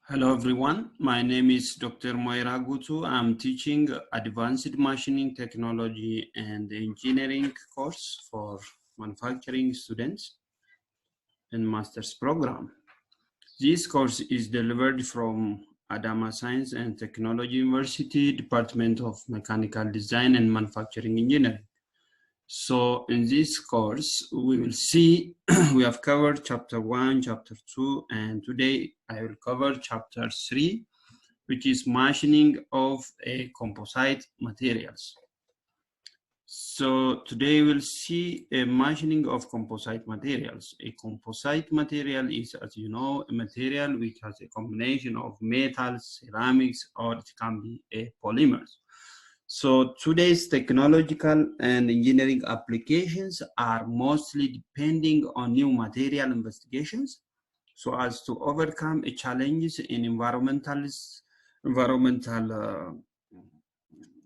Hello everyone, my name is Dr. Moira Gutu. I'm teaching Advanced Machining Technology and Engineering course for manufacturing students in master's program. This course is delivered from Adama Science and Technology University, Department of Mechanical Design and Manufacturing Engineering. So in this course, we will see, we have covered chapter 1, chapter 2, and today I will cover chapter 3, which is machining of a composite materials. So today we'll see a machining of composite materials. A composite material is, as you know, a material which has a combination of metals, ceramics, or it can be a polymers. So today's technological and engineering applications are mostly depending on new material investigations so as to overcome challenges in environmental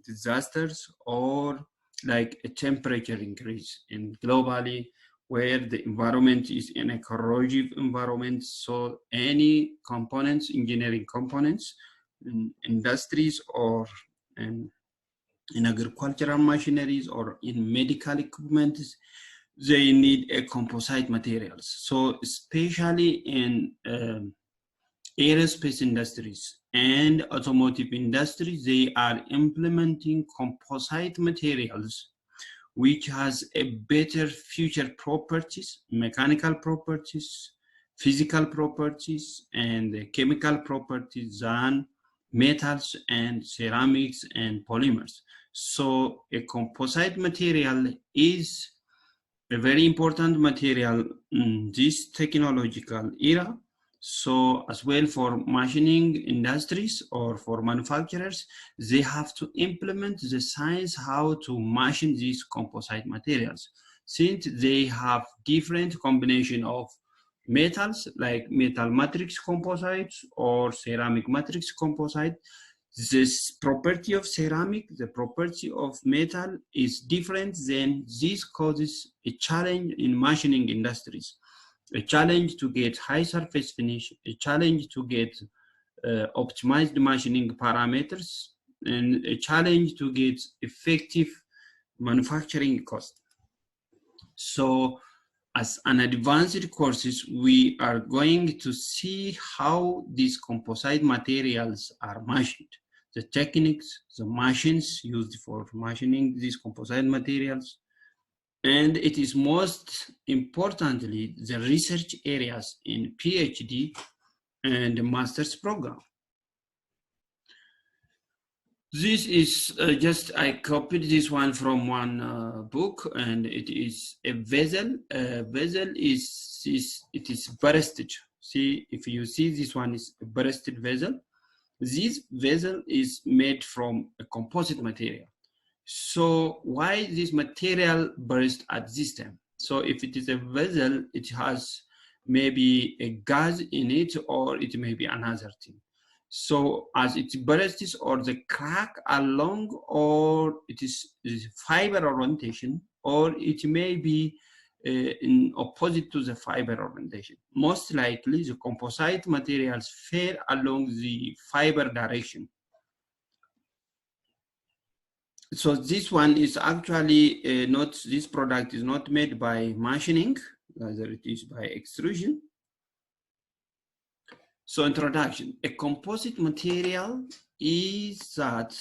disasters or like a temperature increase in globally where the environment is in a corrosive environment. So any components, engineering components in industries or in agricultural machineries or in medical equipment, they need a composite materials. So especially in aerospace industries and automotive industries, they are implementing composite materials which has a better future properties, mechanical properties, physical properties, and chemical properties than metals and ceramics and polymers. So a composite material is a very important material in this technological era. So as well for machining industries or for manufacturers, they have to implement the science how to machine these composite materials. Since they have different combination of metals like metal matrix composites or ceramic matrix composite, this property of ceramic, the property of metal is different, then this causes a challenge in machining industries, a challenge to get high surface finish, a challenge to get optimized machining parameters, and a challenge to get effective manufacturing cost. So as an advanced courses, we are going to see how these composite materials are machined, the techniques, the machines used for machining these composite materials, and it is most importantly, the research areas in PhD and the master's program. This is I copied this one from one book, and it is a vessel. Vessel is breasted. See, if you see this one is a breasted vessel. This vessel is made from a composite material. So why this material burst at this time? So if it is a vessel, it has maybe a gas in it, or it may be another thing. So as it bursts or the crack along, or it is fiber orientation, or it may be in opposite to the fiber orientation. Most likely the composite materials fare along the fiber direction. So this one is actually not, this product is not made by machining, rather it is by extrusion. So introduction, a composite material is that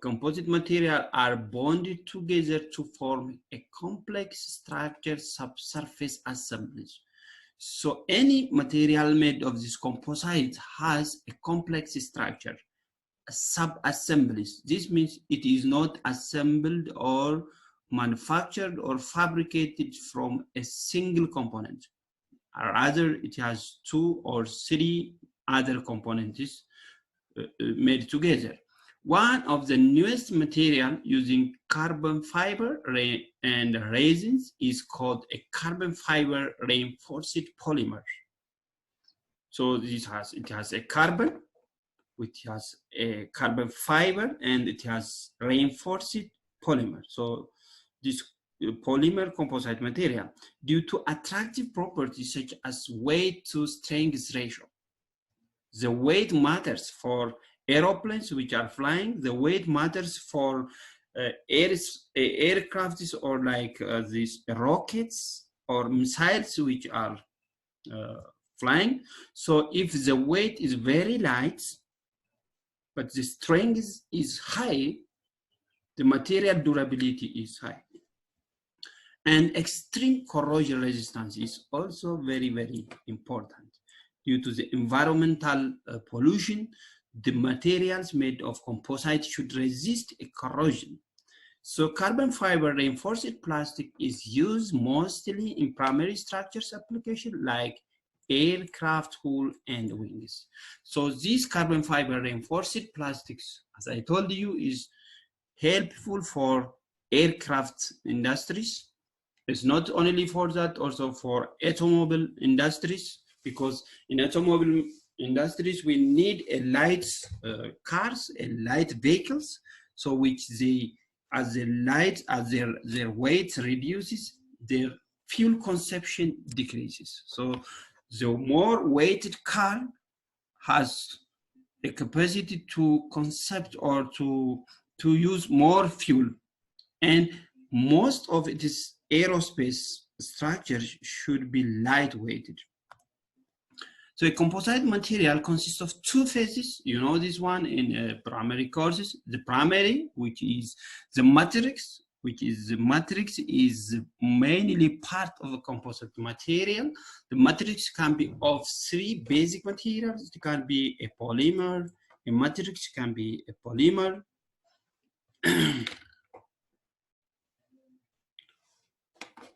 composite material are bonded together to form a complex structure subsurface assemblies. So any material made of this composite has a complex structure, sub-assemblies. This means it is not assembled or manufactured or fabricated from a single component. Rather, it has 2 or 3 other components made together. One of the newest material using carbon fiber and resins is called a carbon fiber reinforced polymer. So it has a carbon, which has a carbon fiber, and it has reinforced polymer. So this polymer composite material, due to attractive properties such as weight to strength ratio. The weight matters for aeroplanes which are flying. The weight matters for aircrafts or like these rockets or missiles which are flying. So if the weight is very light, but the strength is high, the material durability is high. And extreme corrosion resistance is also very, very important. Due to the environmental pollution, the materials made of composite should resist corrosion. So carbon fiber reinforced plastic is used mostly in primary structures application like aircraft hull and wings. So these carbon fiber reinforced plastics, as I told you, is helpful for aircraft industries. It's not only for that, also for automobile industries, because in automobile industries we need a light cars and light vehicles, so which they, as their weight reduces, their fuel consumption decreases. So the more weighted car has the capacity to consume or to use more fuel, and most of it is aerospace structure should be lightweighted. So a composite material consists of two phases. You know this one in primary courses. The primary, which is the matrix, is mainly part of a composite material. The matrix can be of three basic materials. It can be a polymer. A matrix can be a polymer.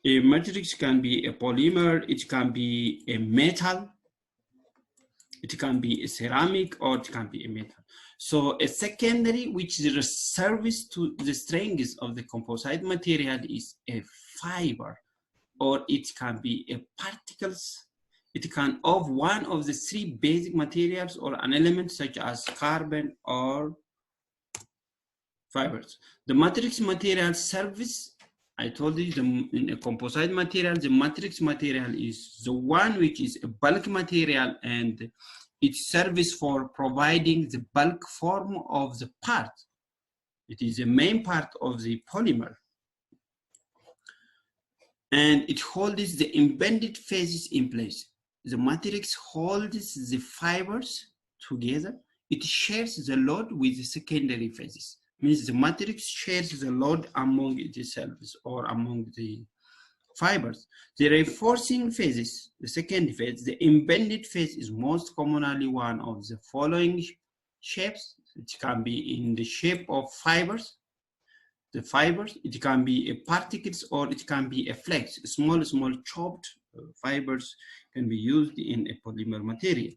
A matrix can be a polymer, it can be a metal, it can be a ceramic, or it can be a metal. So a secondary, which is a service to the strength of the composite material, is a fiber, or it can be a particles. It can of one of the three basic materials or an element such as carbon or fibers. The matrix material service, I told you, in a composite material, the matrix material is the one which is a bulk material, and it serves for providing the bulk form of the part. It is the main part of the polymer. And it holds the embedded phases in place. The matrix holds the fibers together. It shares the load with the secondary phases. Means the matrix shares the load among itself or among the fibers. The reinforcing phases, the second phase, the embedded phase, is most commonly one of the following shapes. It can be in the shape of fibers. The fibers, it can be a particles, or it can be a flakes. Small chopped fibers can be used in a polymer material.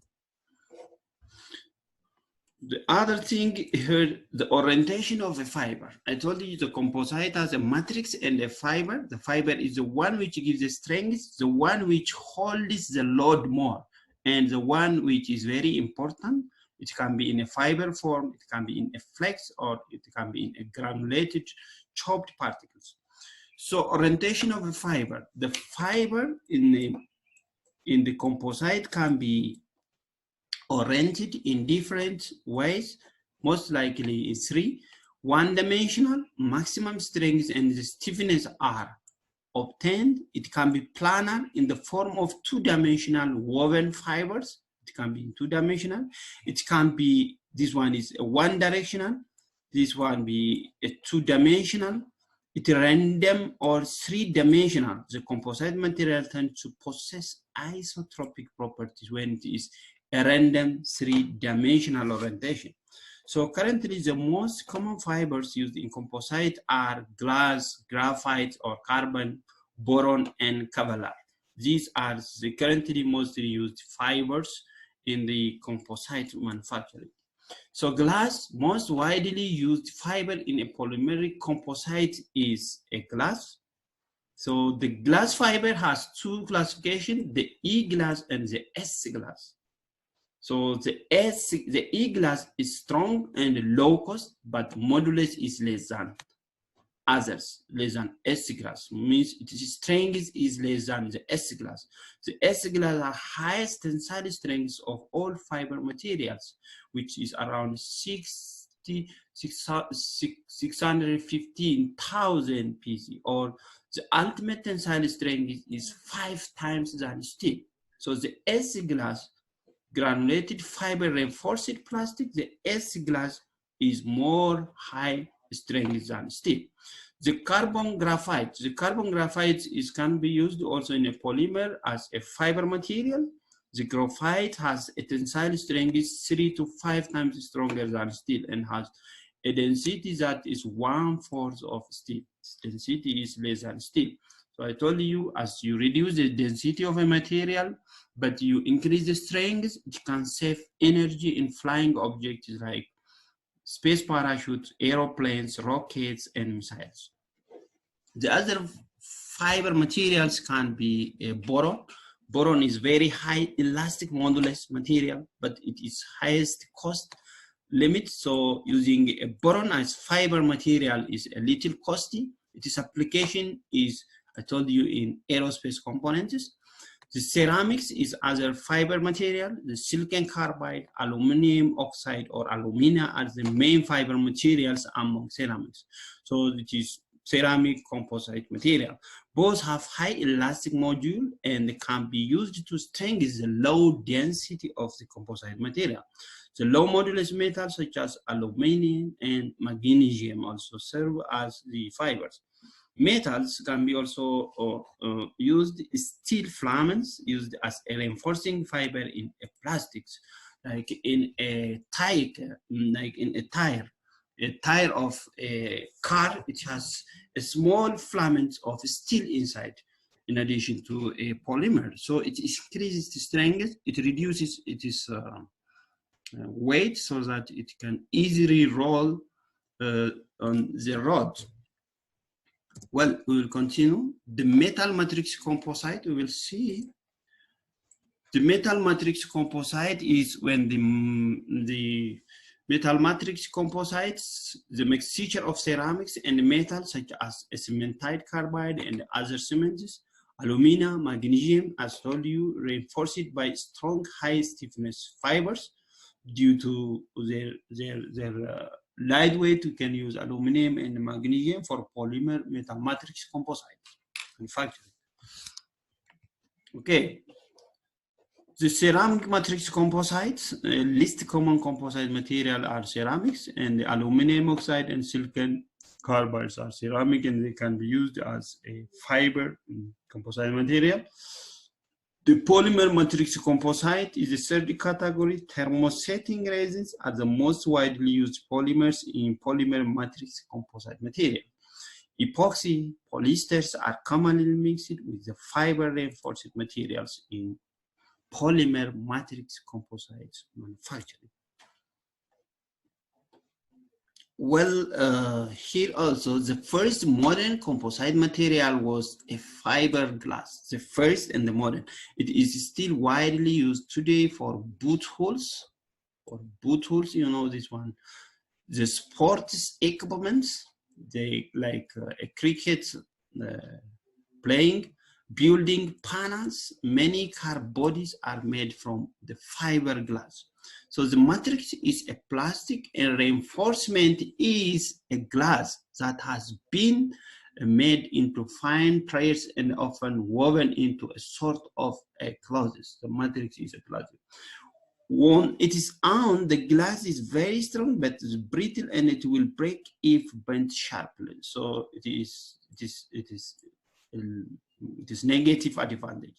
The other thing here, the orientation of a fiber. I told you the composite has a matrix and a fiber. The fiber is the one which gives the strength, the one which holds the load more, and the one which is very important. It can be in a fiber form, it can be in a flex, or it can be in a granulated chopped particles. So orientation of a fiber. The fiber in the composite can be oriented in different ways, most likely in three. One-dimensional, maximum strength and the stiffness are obtained. It can be planar in the form of two-dimensional woven fibers. It can be in two-dimensional. It can be, this one is a one-directional, this one be a two-dimensional. It random or three-dimensional. The composite material tends to possess isotropic properties when it is a random three-dimensional orientation. So currently the most common fibers used in composite are glass, graphite, or carbon, boron, and Kevlar. These are the currently mostly used fibers in the composite manufacturing. So glass, most widely used fiber in a polymeric composite is a glass. So the glass fiber has two classifications, the E glass and the S glass. So the E glass is strong and low cost, but modulus is less than. others less than S class, means its strength is less than the S class. The S class are highest tensile strength of all fiber materials, which is around 615,000 pc, or the ultimate tensile strength is 5 times than steel. So the S glass granulated fiber reinforced plastic, the S glass is more high strength than steel. The carbon graphite can be used also in a polymer as a fiber material. The graphite has a tensile strength 3 to 5 times stronger than steel and has a density that is 1/4 of steel. Density is less than steel. So I told you, as you reduce the density of a material, but you increase the strength, it can save energy in flying objects like space parachutes, aeroplanes, rockets, and missiles. The other fiber materials can be boron. Boron is very high elastic modulus material, but it is highest cost limit. So using a boron as fiber material is a little costly. Its application is, I told you, in aerospace components. The ceramics is other fiber material. The silicon carbide, aluminum oxide, or alumina are the main fiber materials among ceramics. So it is ceramic composite material. Both have high elastic module and can be used to strengthen the low density of the composite material. The low modulus metals such as aluminum and magnesium also serve as the fibers. Metals can be also used. Steel filaments used as a reinforcing fiber in a plastics, like in a tire, A tire of a car, it has a small filament of steel inside, in addition to a polymer. So it increases the strength, it reduces its weight so that it can easily roll on the road. Well, we will continue. The metal matrix composite, we will see. The metal matrix composite is when the metal matrix composites, the mixture of ceramics and metals such as cementite carbide and other cements, alumina, magnesium, as told you, reinforced by strong high stiffness fibers. Due to their lightweight, we can use aluminum and magnesium for polymer metal matrix composite manufacturing. Okay. The ceramic matrix composites, least common composite material are ceramics, and the aluminum oxide and silicon carbides are ceramic, and they can be used as a fiber composite material. The polymer matrix composite is the third category. Thermosetting resins are the most widely used polymers in polymer matrix composite material. Epoxy polyesters are commonly mixed with the fiber reinforced materials in polymer matrix composite manufacturing. Well, here also, the first modern composite material was a fiberglass, the first and the modern. It is still widely used today for boot holes, you know this one. The sports equipment, they like a cricket playing, building panels, many car bodies are made from the fiberglass. So the matrix is a plastic and reinforcement is a glass that has been made into fine threads and often woven into a sort of a clothes. The matrix is a plastic. When it is on, the glass is very strong, but it's brittle and it will break if bent sharply. So it is negative advantage,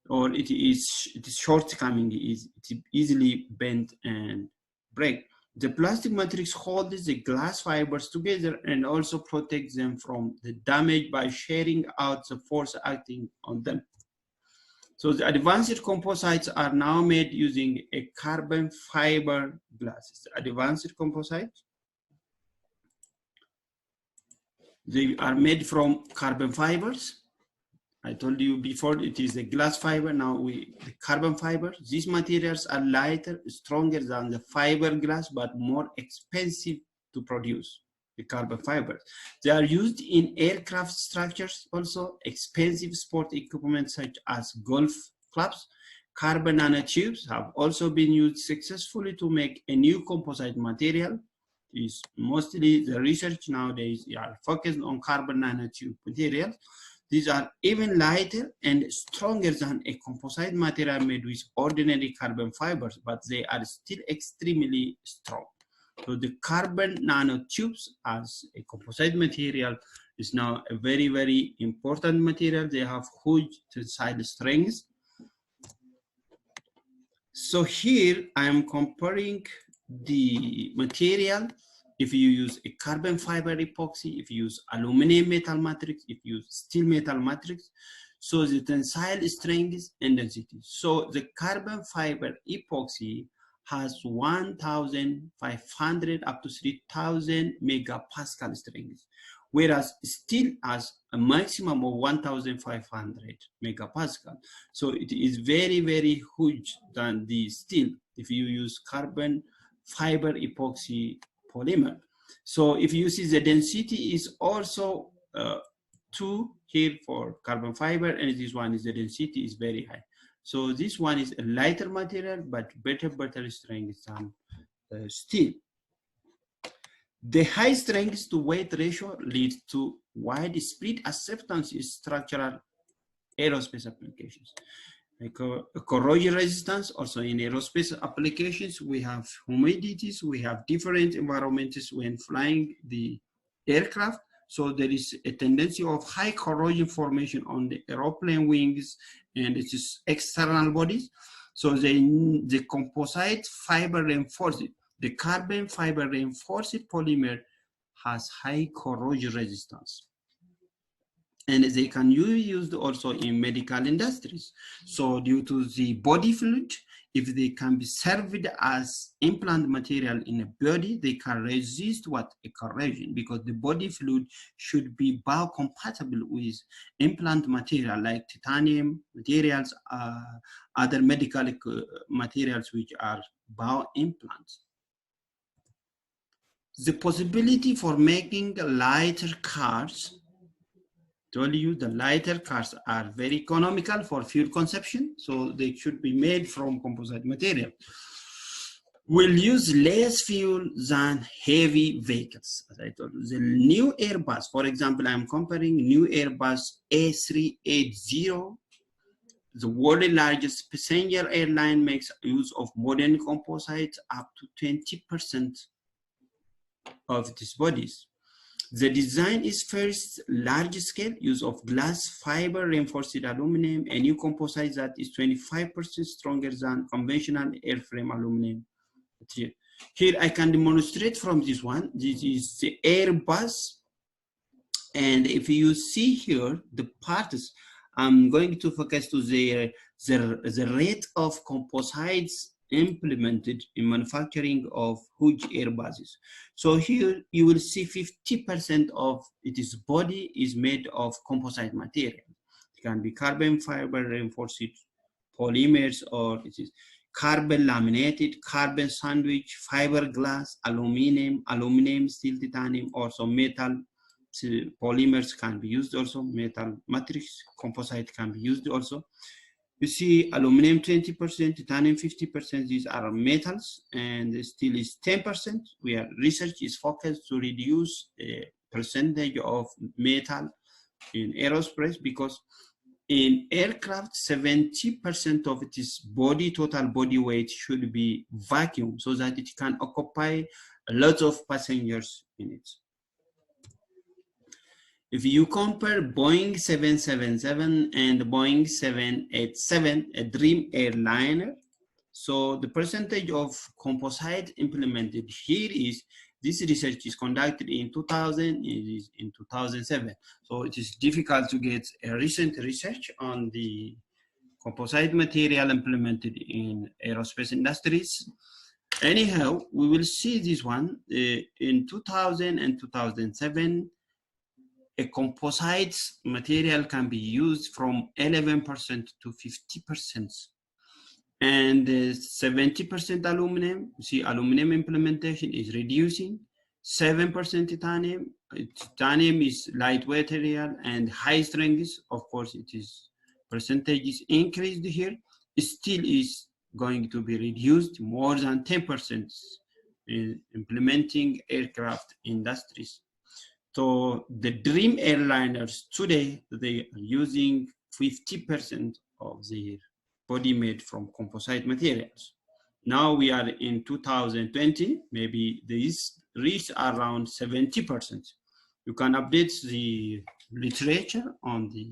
or it is shortcoming is it easily bent and break. The plastic matrix holds the glass fibers together and also protects them from the damage by sharing out the force acting on them. So the advanced composites are now made using a carbon fiber glass. Advanced composites, they are made from carbon fibers. I told you before it is a glass fiber, now the carbon fiber. These materials are lighter, stronger than the fiberglass, but more expensive to produce. the carbon fibers. They are used in aircraft structures, also expensive sport equipment such as golf clubs. Carbon nanotubes have also been used successfully to make a new composite material. Is mostly the research nowadays are focused on carbon nanotube materials. These are even lighter and stronger than a composite material made with ordinary carbon fibers, but they are still extremely strong. So the carbon nanotubes as a composite material is now a very, very important material. They have huge tensile strengths. So here I am comparing the material. If you use a carbon fiber epoxy, if you use aluminum metal matrix, if you use steel metal matrix, so the tensile strength and density. So the carbon fiber epoxy has 1,500 up to 3,000 megapascal strength, whereas steel has a maximum of 1,500 megapascal. So it is very, very huge than the steel if you use carbon fiber epoxy polymer. So if you see the density is also 2 here for carbon fiber, and this one is the density is very high. So this one is a lighter material, but better strength than steel. The high strength to weight ratio leads to widespread acceptance in structural aerospace applications. Like corrosion resistance, also in aerospace applications, we have humidities, we have different environments when flying the aircraft. So there is a tendency of high corrosion formation on the aeroplane wings and it is external bodies. So the composite fiber reinforced, the carbon fiber reinforced polymer has high corrosion resistance. And they can be used also in medical industries. So due to the body fluid, if they can be served as implant material in a body, they can resist what? A corrosion, because the body fluid should be biocompatible with implant material like titanium materials, other medical materials which are bioimplants. The possibility for making lighter cars, told you the lighter cars are very economical for fuel consumption, so they should be made from composite material. Will use less fuel than heavy vehicles. As I told you, the new Airbus, for example, I'm comparing new Airbus A380. The world's largest passenger airline makes use of modern composites up to 20% of these bodies. The design is first large-scale use of glass fiber reinforced aluminum, a new composite that is 25% stronger than conventional airframe aluminum material. Here I can demonstrate from this one. This is the Airbus, and if you see here the parts, I'm going to focus to the rate of composites implemented in manufacturing of huge Airbuses. So here you will see 50% of its body is made of composite material. It can be carbon fiber reinforced polymers, or it is carbon laminated, carbon sandwich, fiberglass, aluminum, steel, titanium, also metal. Polymers can be used also, metal matrix composite can be used also. You see aluminum 20%, titanium 50%, these are metals, and steel is 10%. Where research is focused to reduce the percentage of metal in aerospace, because in aircraft, 70% of its total body weight should be vacuum, so that it can occupy a lot of passengers in it. If you compare Boeing 777 and Boeing 787, a dream airliner, so the percentage of composite implemented here is, this research is conducted in 2000, it is in 2007. So it is difficult to get a recent research on the composite material implemented in aerospace industries. Anyhow, we will see this one in 2000 and 2007. A composite material can be used from 11% to 50%. And 70% aluminum, you see aluminum implementation is reducing. 7% titanium. Titanium is lightweight material and high strength. Of course, it is percentage is increased here. It still is going to be reduced more than 10% in implementing aircraft industries. So the dream airliners today, they are using 50% of their body made from composite materials. Now we are in 2020, maybe this reached around 70%. You can update the literature on the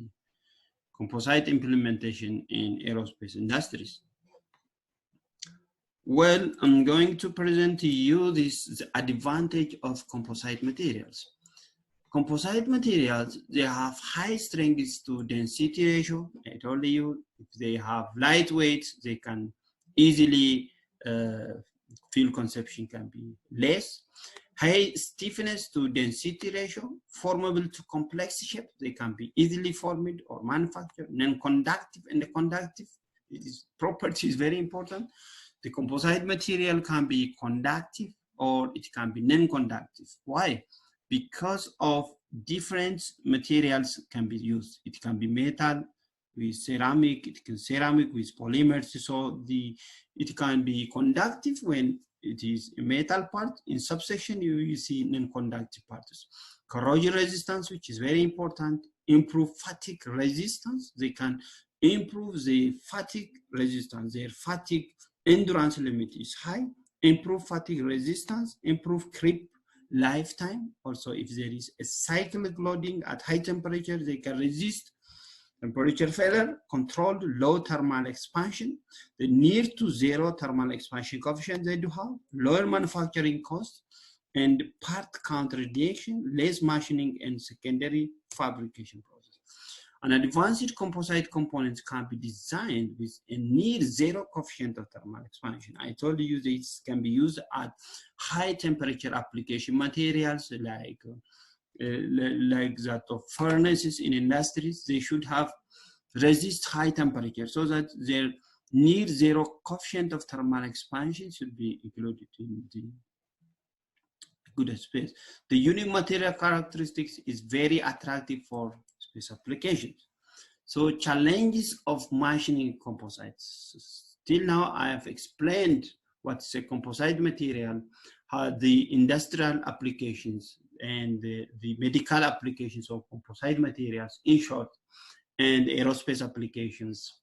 composite implementation in aerospace industries. Well, I'm going to present to you the advantage of composite materials. Composite materials, they have high strength to density ratio. I told you, if they have lightweight, they can easily, fuel consumption can be less. High stiffness to density ratio, formable to complex shape, they can be easily formed or manufactured. Non-conductive and the conductive, this property is very important. The composite material can be conductive or it can be non-conductive. Why? Because of different materials can be used. It can be metal with ceramic, it can ceramic with polymers. So it can be conductive when it is a metal part. In subsection, you see non-conductive parts. Corrosion resistance, which is very important. Improve fatigue resistance. They can improve the fatigue resistance. Their fatigue endurance limit is high. Improve fatigue resistance. Improve creep lifetime. Also, if there is a cyclic loading at high temperature, they can resist temperature failure, controlled low thermal expansion, the near to zero thermal expansion coefficient they do have, lower manufacturing cost, and part count reduction, less machining and secondary fabrication process. An advanced composite components can be designed with a near zero coefficient of thermal expansion. I told you this can be used at high temperature application materials like that of furnaces in industries. They should have resist high temperature so that their near zero coefficient of thermal expansion should be included in the good space. The unique material characteristics is very attractive for space applications. So challenges of machining composites. Till now, I have explained what's a composite material, how the industrial applications and the medical applications of composite materials, in short, and aerospace applications.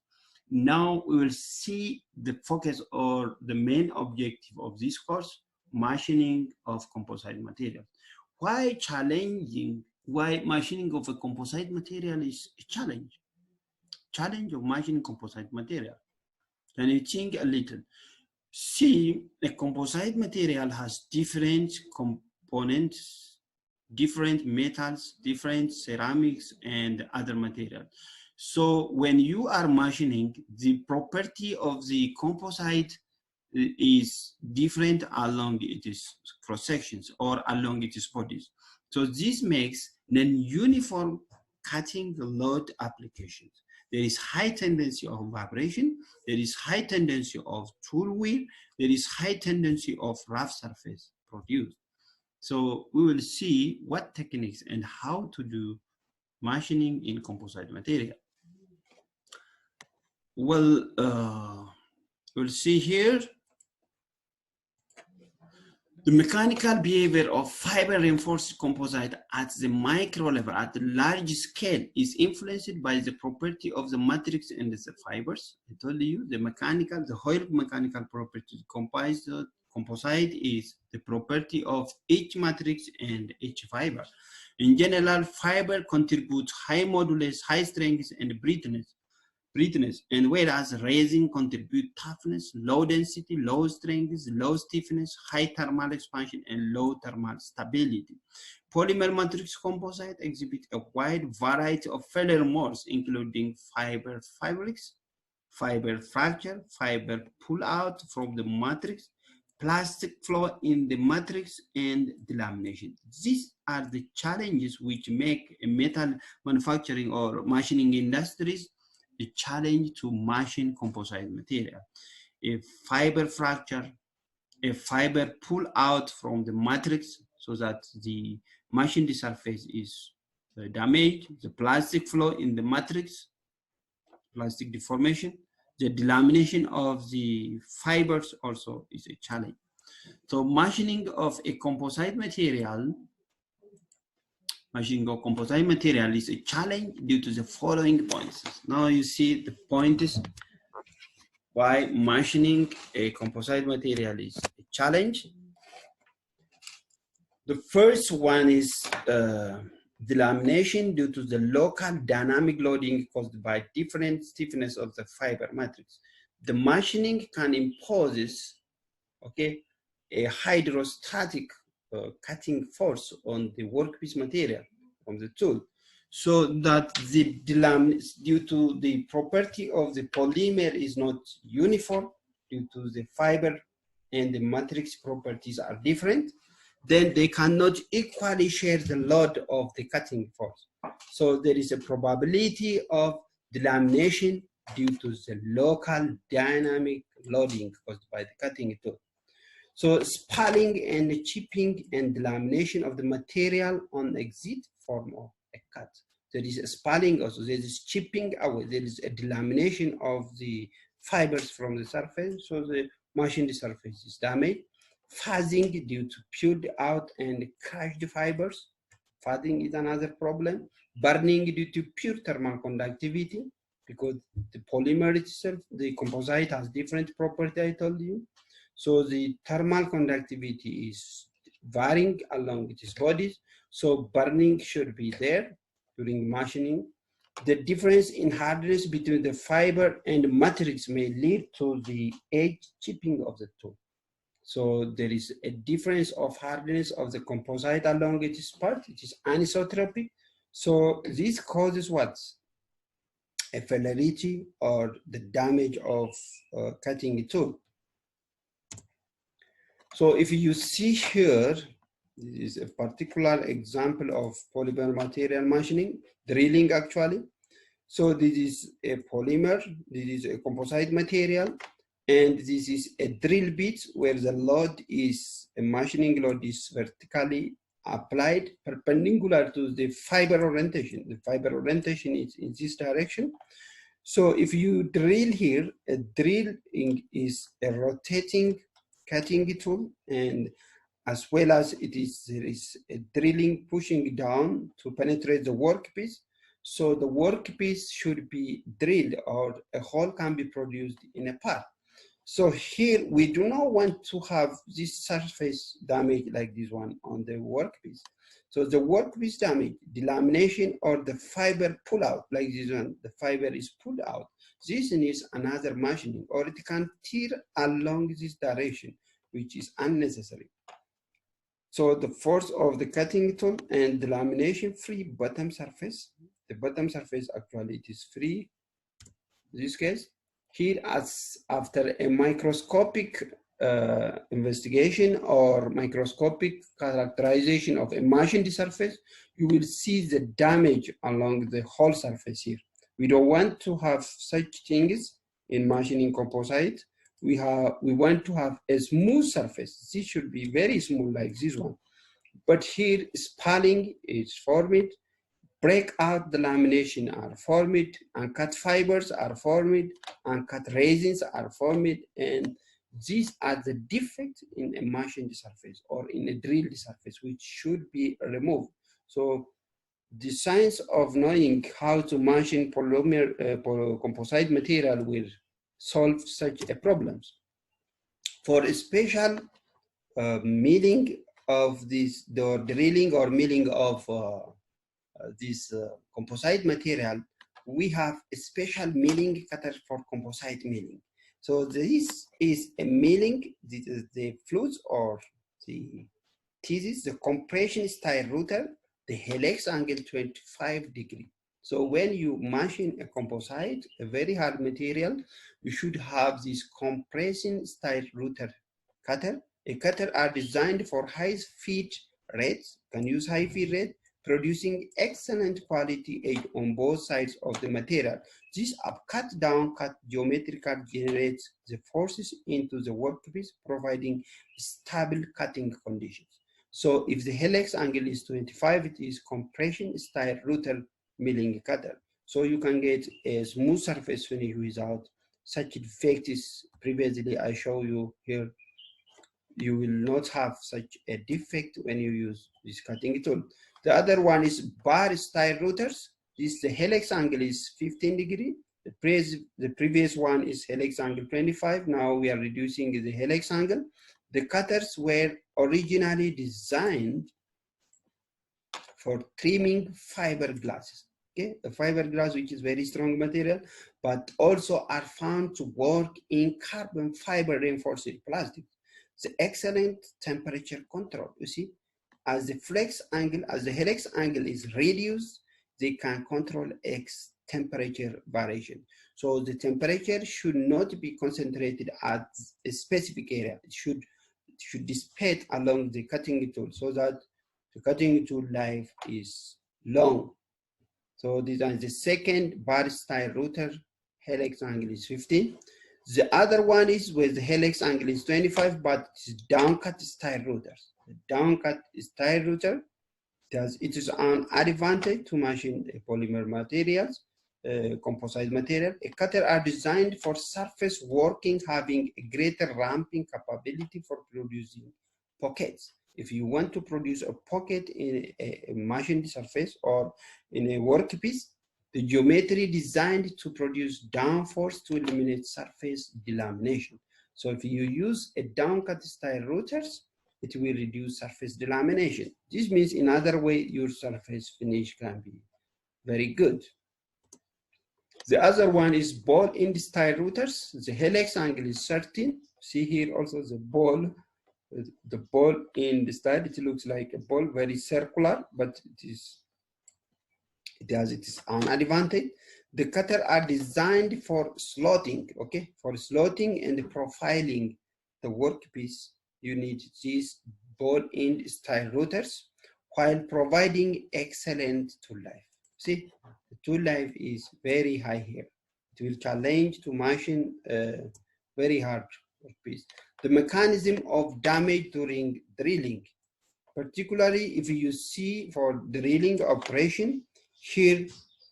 Now we will see the focus or the main objective of this course, machining of composite material. Why challenging? Why machining of a composite material is a challenge? Challenge of machining composite material. Can you think a little? See, a composite material has different components, different metals, different ceramics, and other materials. So when you are machining, the property of the composite is different along its cross sections or along its bodies. So this makes non-uniform cutting load applications. There is high tendency of vibration. There is high tendency of tool wear. There is high tendency of rough surface produced. So we will see what techniques and how to do machining in composite material. Well, we'll see here. The mechanical behavior of fiber reinforced composite at the micro level, at the large scale, is influenced by the property of the matrix and the fibers. I told you the whole mechanical property composite is the property of each matrix and each fiber. In general, fiber contributes high modulus, high strength, and breathness, and whereas resin contribute toughness, low density, low strength, low stiffness, high thermal expansion, and low thermal stability. Polymer matrix composite exhibit a wide variety of failure modes, including fiber fabrics, fiber fracture, fiber pull out from the matrix, plastic flow in the matrix, and delamination. These are the challenges which make a metal manufacturing or machining industries a challenge to machine composite material. A fiber fracture, a fiber pull out from the matrix, so that the machined surface is damaged, the plastic flow in the matrix, plastic deformation, the delamination of the fibers also is a challenge. So machining of a composite material, is a challenge due to the following points. Now you see the points why machining a composite material is a challenge. The first one is delamination due to the local dynamic loading caused by different stiffness of the fiber matrix. The machining can impose, okay, a hydrostatic cutting force on the workpiece material from the tool, so that the due to the property of the polymer is not uniform, due to the fiber and the matrix properties are different, then they cannot equally share the load of the cutting force. So there is a probability of delamination due to the local dynamic loading caused by the cutting tool. So spalling and chipping and delamination of the material on exit form of a cut. There is a spalling also, there is chipping away, there is a delamination of the fibers from the surface, so the machined surface is damaged. Fuzzing due to peeled out and crushed fibers. Fuzzing is another problem. Burning due to pure thermal conductivity, because the polymer itself, the composite has different property, I told you. So the thermal conductivity is varying along its bodies. So burning should be there during machining. The difference in hardness between the fiber and matrix may lead to the edge chipping of the tool. So there is a difference of hardness of the composite along its part, it is anisotropic. So this causes what? A failure or the damage of cutting tool. So if you see here, this is a particular example of polymer material machining, drilling actually. So this is a polymer, this is a composite material, and this is a drill bit where the load is, a machining load is vertically applied perpendicular to the fiber orientation. The fiber orientation is in this direction. So if you drill here, a drill is a rotating cutting tool, and as well as there is a drilling pushing down to penetrate the workpiece. So the workpiece should be drilled, or a hole can be produced in a part. So here we do not want to have this surface damage like this one on the workpiece. So the workpiece damage, delamination, or the fiber pull out like this one, the fiber is pulled out. This needs another machining, or it can tear along this direction, which is unnecessary. So the force of the cutting tool and delamination free bottom surface. The bottom surface actually it is free. In this case, here as after a microscopic investigation or microscopic characterization of a machined surface, you will see the damage along the whole surface here. We don't want to have such things in machining composite. We want to have a smooth surface. This should be very smooth like this one. But here spalling is formed, breakout delamination are formed, and cut fibers are formed, and cut resins are formed, and these are the defects in a machined surface or in a drilled surface, which should be removed. So the science of knowing how to machine polymer composite material will solve such a problems. For a special milling of this, the drilling or milling of this composite material, we have a special milling cutter for composite milling. So this is a milling, the flutes or the thesis, the compression style router, the helix angle 25 degree. So when you machine a composite, a very hard material, you should have this compression style router cutter. A cutter are designed for high feed rates, can use high feed rate, producing excellent quality edge on both sides of the material. This cut down cut geometrical generates the forces into the workpiece, providing stable cutting conditions. So if the helix angle is 25, it is compression style router milling cutter. So you can get a smooth surface finish without such defects. Previously I show you here, you will not have such a defect when you use this cutting tool. The other one is bar style routers. This, the helix angle is 15 degree. The previous one is helix angle 25. Now we are reducing the helix angle. The cutters were originally designed for trimming fiberglasses. Okay, the fiberglass, which is very strong material, but also are found to work in carbon fiber reinforced plastic. The excellent temperature control. You see, as the flex angle, as the helix angle is reduced, they can control X temperature variation. So the temperature should not be concentrated at a specific area. It should dissipate along the cutting tool so that the cutting tool life is long. So this is the second bar style router. Helix angle is 15. The other one is with the helix angle is 25, but it's downcut style routers. The downcut style router, it is an advantage to machine polymer materials, composite material. A cutter are designed for surface working, having a greater ramping capability for producing pockets. If you want to produce a pocket in a machined surface or in a workpiece, the geometry designed to produce downforce to eliminate surface delamination. So if you use a downcut style routers, it will reduce surface delamination. This means in other way, your surface finish can be very good. The other one is ball end style routers. The helix angle is 13. See here also the ball end style. It looks like a ball, very circular, but it is an advantage. The cutter are designed for slotting, okay? For slotting and profiling the workpiece, you need these ball end style routers while providing excellent tool life. See, the tool life is very high here. It will challenge to machine very hard workpiece. The mechanism of damage during drilling, particularly if you see for drilling operation, here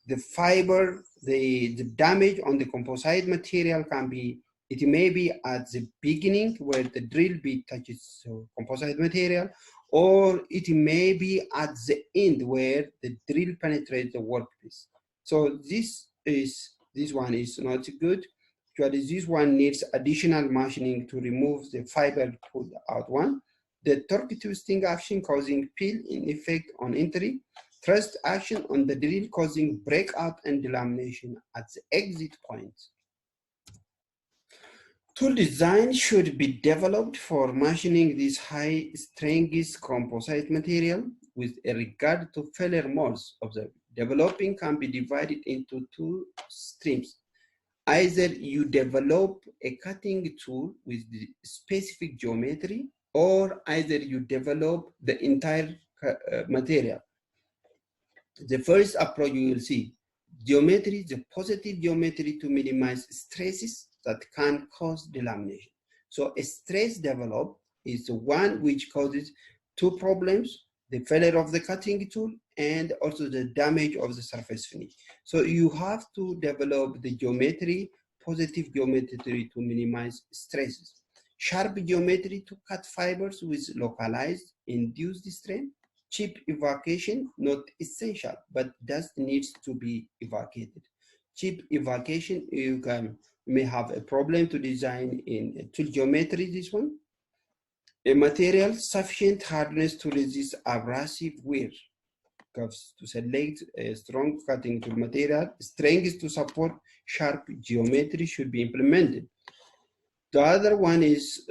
the fiber, the damage on the composite material can be, it may be at the beginning where the drill bit touches composite material, or it may be at the end where the drill penetrates the workpiece. So this one is not good. Actually, this one needs additional machining to remove the fiber pulled out one. The torque twisting action causing peel in effect on entry, thrust action on the drill causing breakout and delamination at the exit point. Tool design should be developed for machining this high strength composite material with a regard to failure modes observed. Developing can be divided into two streams. Either you develop a cutting tool with the specific geometry, or either you develop the entire material. The first approach you will see geometry, the positive geometry to minimize stresses that can cause delamination. So a stress developed is the one which causes two problems: the failure of the cutting tool and also the damage of the surface finish. So you have to develop the geometry, positive geometry to minimize stresses. Sharp geometry to cut fibers with localized induced strain. Cheap evacuation, not essential, but dust needs to be evacuated. Cheap evacuation, you may have a problem to design in tool geometry, this one. A material sufficient hardness to resist abrasive wear. Because to select a strong cutting tool material, strength to support sharp geometry should be implemented. The other one is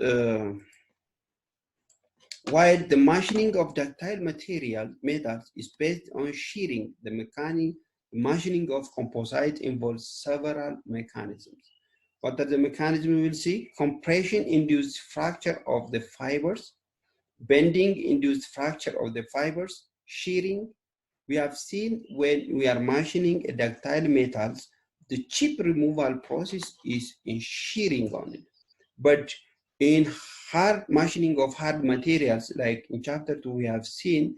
while the machining of ductile metals is based on shearing, the machining of composite involves several mechanisms. What are the mechanisms we will see? Compression-induced fracture of the fibers, bending-induced fracture of the fibers, shearing. We have seen when we are machining a ductile metals, the chip removal process is in shearing on it. But In hard machining of hard materials, like in chapter 2 we have seen,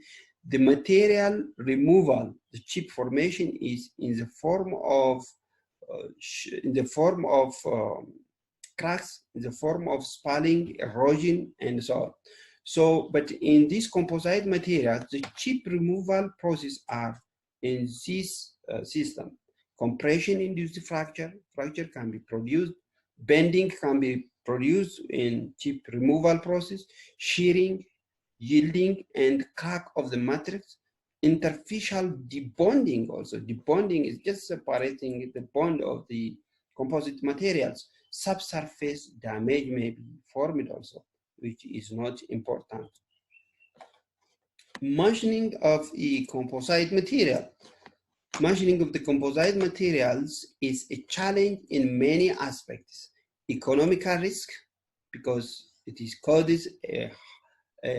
the material removal, the chip formation is in the form of cracks, in the form of spalling, erosion, and so on. So, but in these composite materials, the chip removal process are in this system. Compression-induced fracture can be produced. Bending can be produced in chip removal process. Shearing, yielding, and crack of the matrix. Interfacial debonding also. Debonding is just separating the bond of the composite materials. Subsurface damage may be formed also, which is not important. Machining of a composite material. Machining of the composite materials is a challenge in many aspects. Economical risk, because it is causes a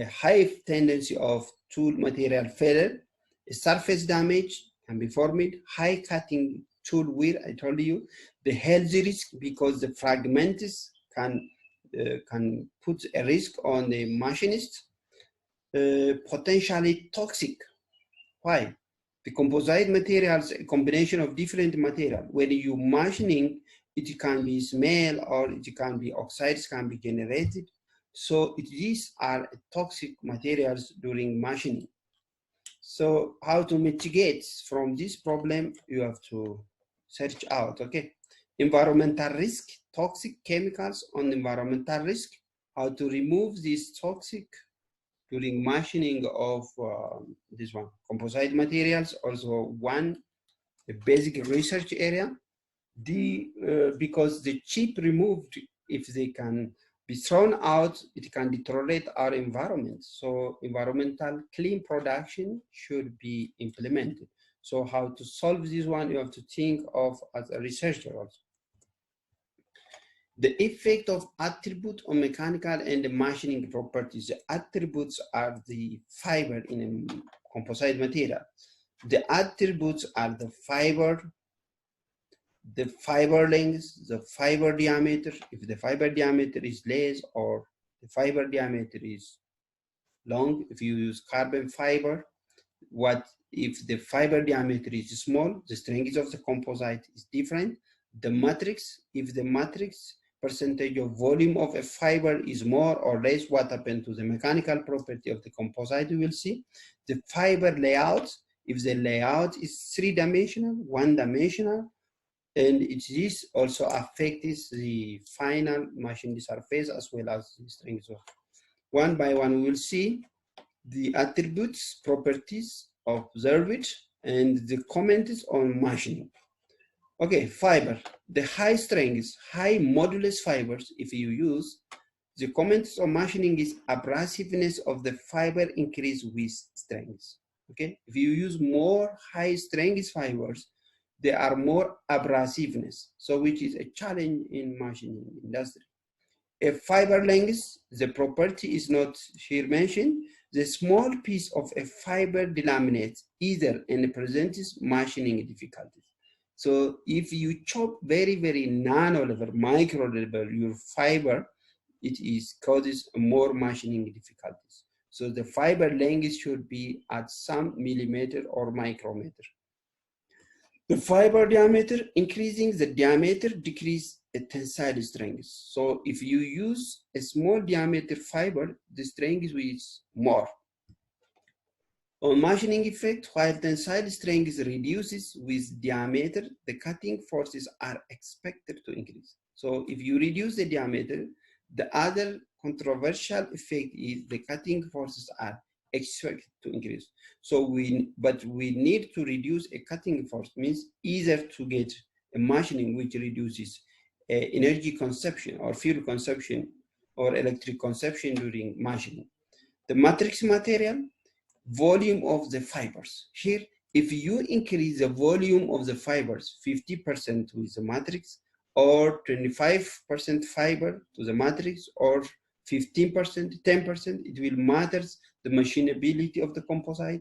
high tendency of tool material failure. Surface damage can be formed. High cutting tool wear, I told you. The health risk, because the fragments can put a risk on the machinist. Potentially toxic. Why? The composite materials, a combination of different material. When you machining, it can be smell or it can be oxides can be generated. So these are toxic materials during machining. So how to mitigate from this problem, you have to search out, okay? Environmental risk, toxic chemicals on environmental risk, how to remove these toxic during machining of this one. Composite materials, also one a basic research area. Because the chip removed, if they can be thrown out, it can deteriorate our environment. So environmental clean production should be implemented. So how to solve this one, you have to think of as a researcher also. The effect of attribute on mechanical and machining properties. The attributes are the fiber in a composite material. The attributes are the fiber length, the fiber diameter. If the fiber diameter is less or the fiber diameter is long, if you use carbon fiber, what if the fiber diameter is small, the strength of the composite is different. The matrix, if the matrix percentage of volume of a fiber is more or less, what happened to the mechanical property of the composite, we will see. The fiber layout, if the layout is three-dimensional, one-dimensional, and this also affects the final machine surface as well as the strength. So one by one, we will see the attributes, properties observed, and the comments on machining. Okay, fiber. The high strength, high modulus fibers, if you use, the comments on machining is abrasiveness of the fiber increase with strength. Okay, if you use more high strength fibers, they are more abrasiveness, so which is a challenge in machining industry. A fiber length, the property is not here mentioned. The small piece of a fiber delaminates either and presents machining difficulties. So if you chop very, very nano level, micro level, your fiber, it is causes more machining difficulties. So the fiber length should be at some millimeter or micrometer. The fiber diameter, increasing the diameter decrease the tensile strength. So if you use a small diameter fiber, the strength is more. On machining effect, while tensile strength reduces with diameter, the cutting forces are expected to increase. So if you reduce the diameter, the other controversial effect is the cutting forces are expected to increase. So we need to reduce a cutting force, means either to get a machining which reduces energy consumption or fuel consumption or electric consumption during machining. The matrix material, volume of the fibers. Here, if you increase the volume of the fibers 50% with the matrix, or 25% fiber to the matrix, or 15%, 10%, it will matter the machinability of the composite.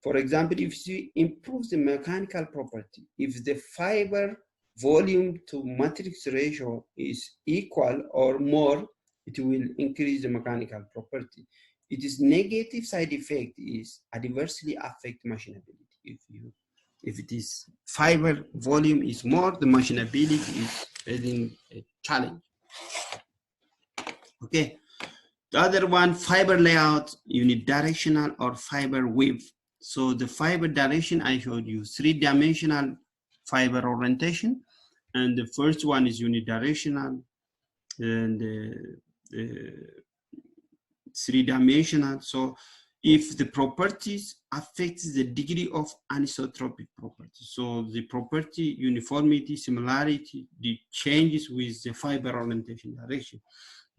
For example, if you improve the mechanical property, if the fiber volume to matrix ratio is equal or more, it will increase the mechanical property. Its negative side effect is adversely affect machinability. If it is fiber volume is more, the machinability is facing a challenge. Okay. The other one, fiber layout, unidirectional or fiber width. So the fiber direction, I showed you 3-dimensional fiber orientation, and the first one is unidirectional, and 3-dimensional. So if the properties affects the degree of anisotropic property, so the property uniformity, similarity, the changes with the fiber orientation direction.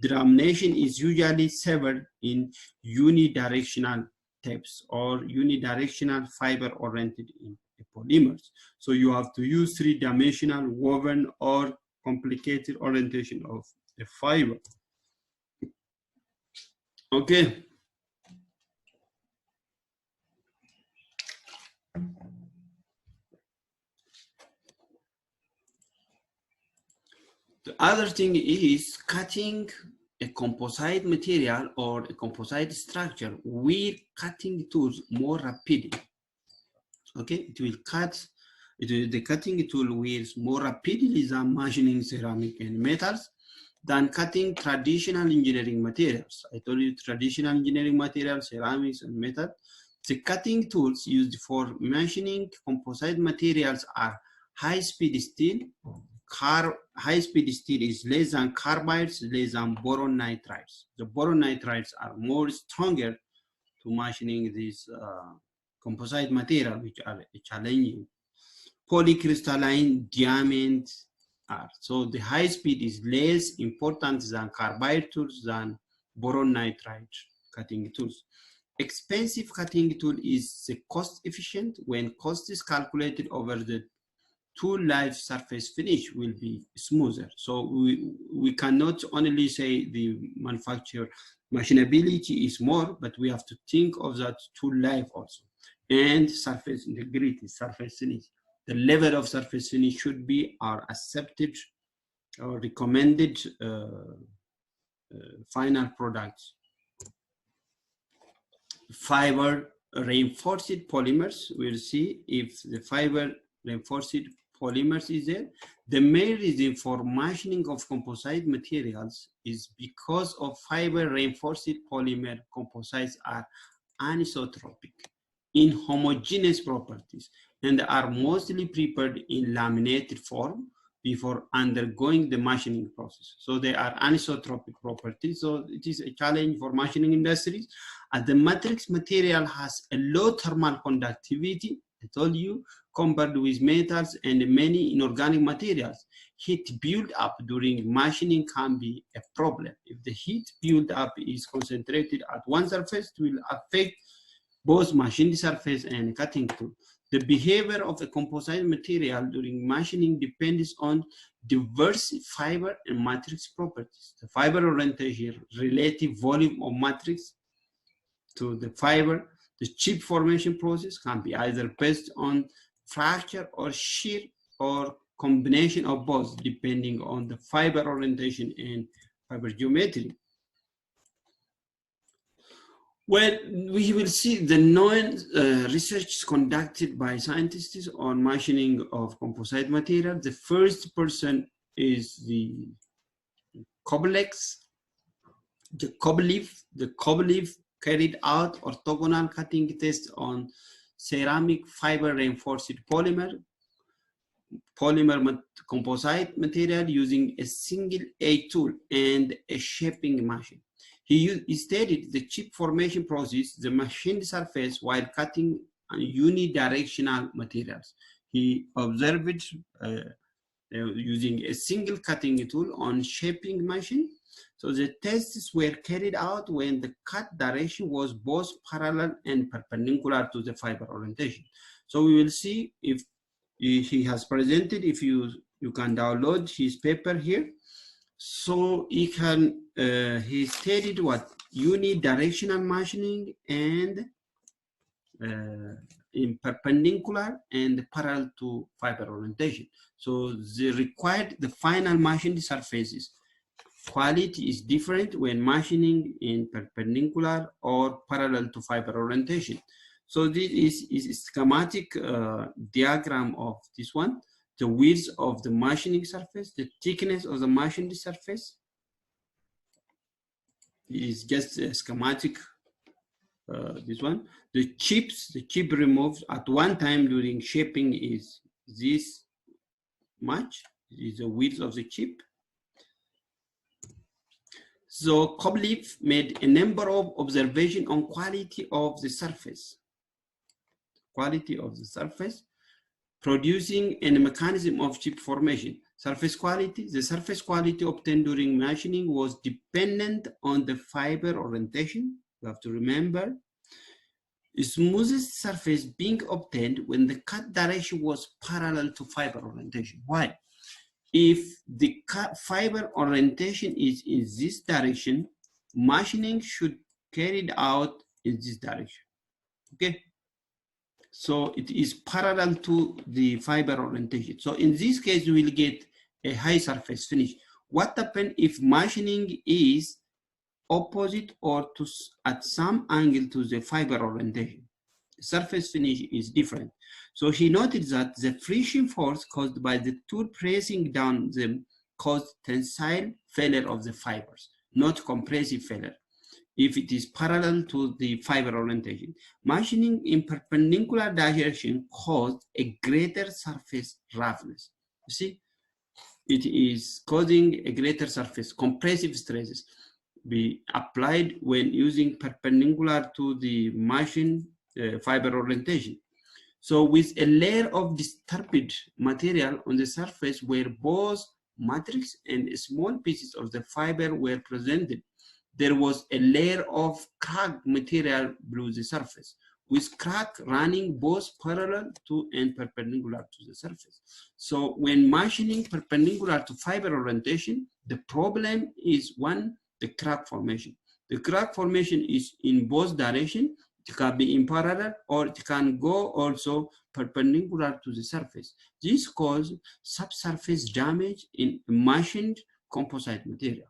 Denomination is usually severed in unidirectional tapes or unidirectional fiber oriented in polymers. So you have to use 3-dimensional woven or complicated orientation of the fiber. Okay. The other thing is cutting a composite material or a composite structure with cutting tools more rapidly. Okay, it will cut, the cutting tool will more rapidly than machining ceramic and metals than cutting traditional engineering materials. I told you traditional engineering materials, ceramics and metal. The cutting tools used for machining composite materials are high-speed steel. High-speed steel is less than carbides, less than boron nitrides. The boron nitrides are more stronger to machining these composite material, which are challenging. Polycrystalline diamonds are. So the high speed is less important than carbide tools than boron nitride cutting tools. Expensive cutting tool is the cost efficient when cost is calculated over the tool life, surface finish will be smoother. So we cannot only say the manufacturer machinability is more, but we have to think of that tool life also. And surface integrity, surface finish. The level of surface finish should be our accepted or recommended final products. Fiber reinforced polymers, we'll see if the fiber reinforced polymers is there. The main reason for machining of composite materials is because of fiber reinforced polymer composites are anisotropic in homogeneous properties and are mostly prepared in laminated form before undergoing the machining process. So they are anisotropic properties. So it is a challenge for machining industries. As the matrix material has a low thermal conductivity, I told you, compared with metals and many inorganic materials, heat build up during machining can be a problem. If the heat build up is concentrated at one surface, it will affect both machined surface and cutting tool. The behavior of a composite material during machining depends on diverse fiber and matrix properties. The fiber orientation, relative volume of matrix to the fiber, the chip formation process can be either based on fracture or shear or combination of both depending on the fiber orientation and fiber geometry. Well, we will see the known research conducted by scientists on machining of composite material. The first person is the Kobelev. The Kobelev carried out orthogonal cutting test on ceramic fiber reinforced polymer composite material using a single A tool and a shaping machine. He studied the chip formation process, the machined surface while cutting unidirectional materials. He observed using a single cutting tool on shaping machine. So the tests were carried out when the cut direction was both parallel and perpendicular to the fiber orientation. So we will see if he has presented, if you can download his paper here. So he stated what unidirectional machining and in perpendicular and parallel to fiber orientation. So they required the final machined surfaces quality is different when machining in perpendicular or parallel to fiber orientation. So this is a schematic diagram of this one. The width of the machining surface, the thickness of the machined surface. It is just a schematic, this one. The chip removed at one time during shaping is this much. Is the width of the chip. So Koblev made a number of observations on quality of the surface. Quality of the surface, producing a mechanism of chip formation. Surface quality, the surface quality obtained during machining was dependent on the fiber orientation. You have to remember, the smoothest surface being obtained when the cut direction was parallel to fiber orientation. Why? If the fiber orientation is in this direction, machining should carried out in this direction. Okay, so it is parallel to the fiber orientation. So in this case, we will get a high surface finish. What happens if machining is opposite or to at some angle to the fiber orientation? Surface finish is different. So he noted that the friction force caused by the tool pressing down them caused tensile failure of the fibers, not compressive failure, if it is parallel to the fiber orientation. Machining in perpendicular direction caused a greater surface roughness. You see, it is causing a greater surface. Compressive stresses be applied when using perpendicular to the machine fiber orientation. So with a layer of disturbed material on the surface where both matrix and small pieces of the fiber were presented, there was a layer of cracked material below the surface, with crack running both parallel to and perpendicular to the surface. So when machining perpendicular to fiber orientation, the problem is one, the crack formation. The crack formation is in both directions. It can be in parallel or it can go also perpendicular to the surface. This causes subsurface damage in machined composite material,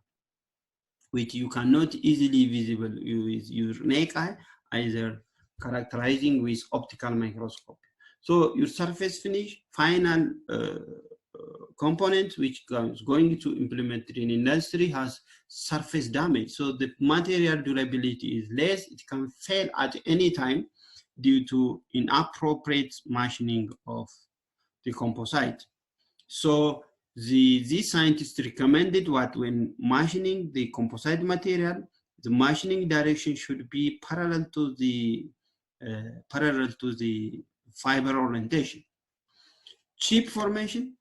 which you cannot easily visible with your naked eye, either characterizing with optical microscope. So your surface finish, final component which is going to implement in industry has surface damage. So the material durability is less. It can fail at any time due to inappropriate machining of the composite. So these scientists recommended what when machining the composite material, the machining direction should be parallel to the fiber orientation. Chip formation.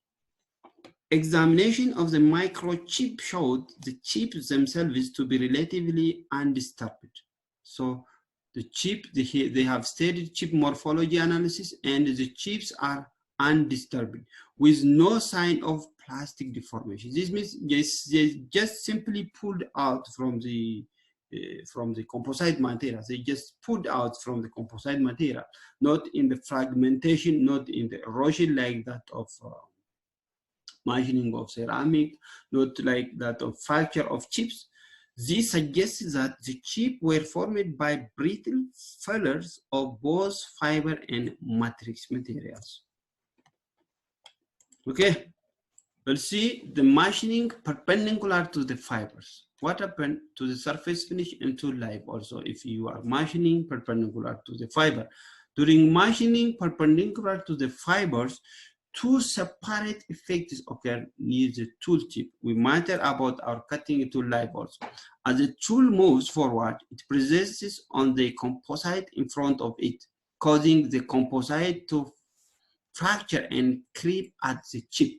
Examination of the microchip showed the chips themselves to be relatively undisturbed. So the chip, they have studied chip morphology analysis, and the chips are undisturbed with no sign of plastic deformation. This means they just simply pulled out from the composite material. They just pulled out from the composite material, not in the fragmentation, not in the erosion like that of machining of ceramic, not like that of fracture of chips. This suggests that the chips were formed by brittle failures of both fiber and matrix materials. Okay, we'll see the machining perpendicular to the fibers. What happened to the surface finish and tool life also if you are machining perpendicular to the fiber? During machining perpendicular to the fibers, two separate effects occur near the tool tip. We matter about our cutting tool life also. As the tool moves forward, it presses on the composite in front of it, causing the composite to fracture and creep at the chip.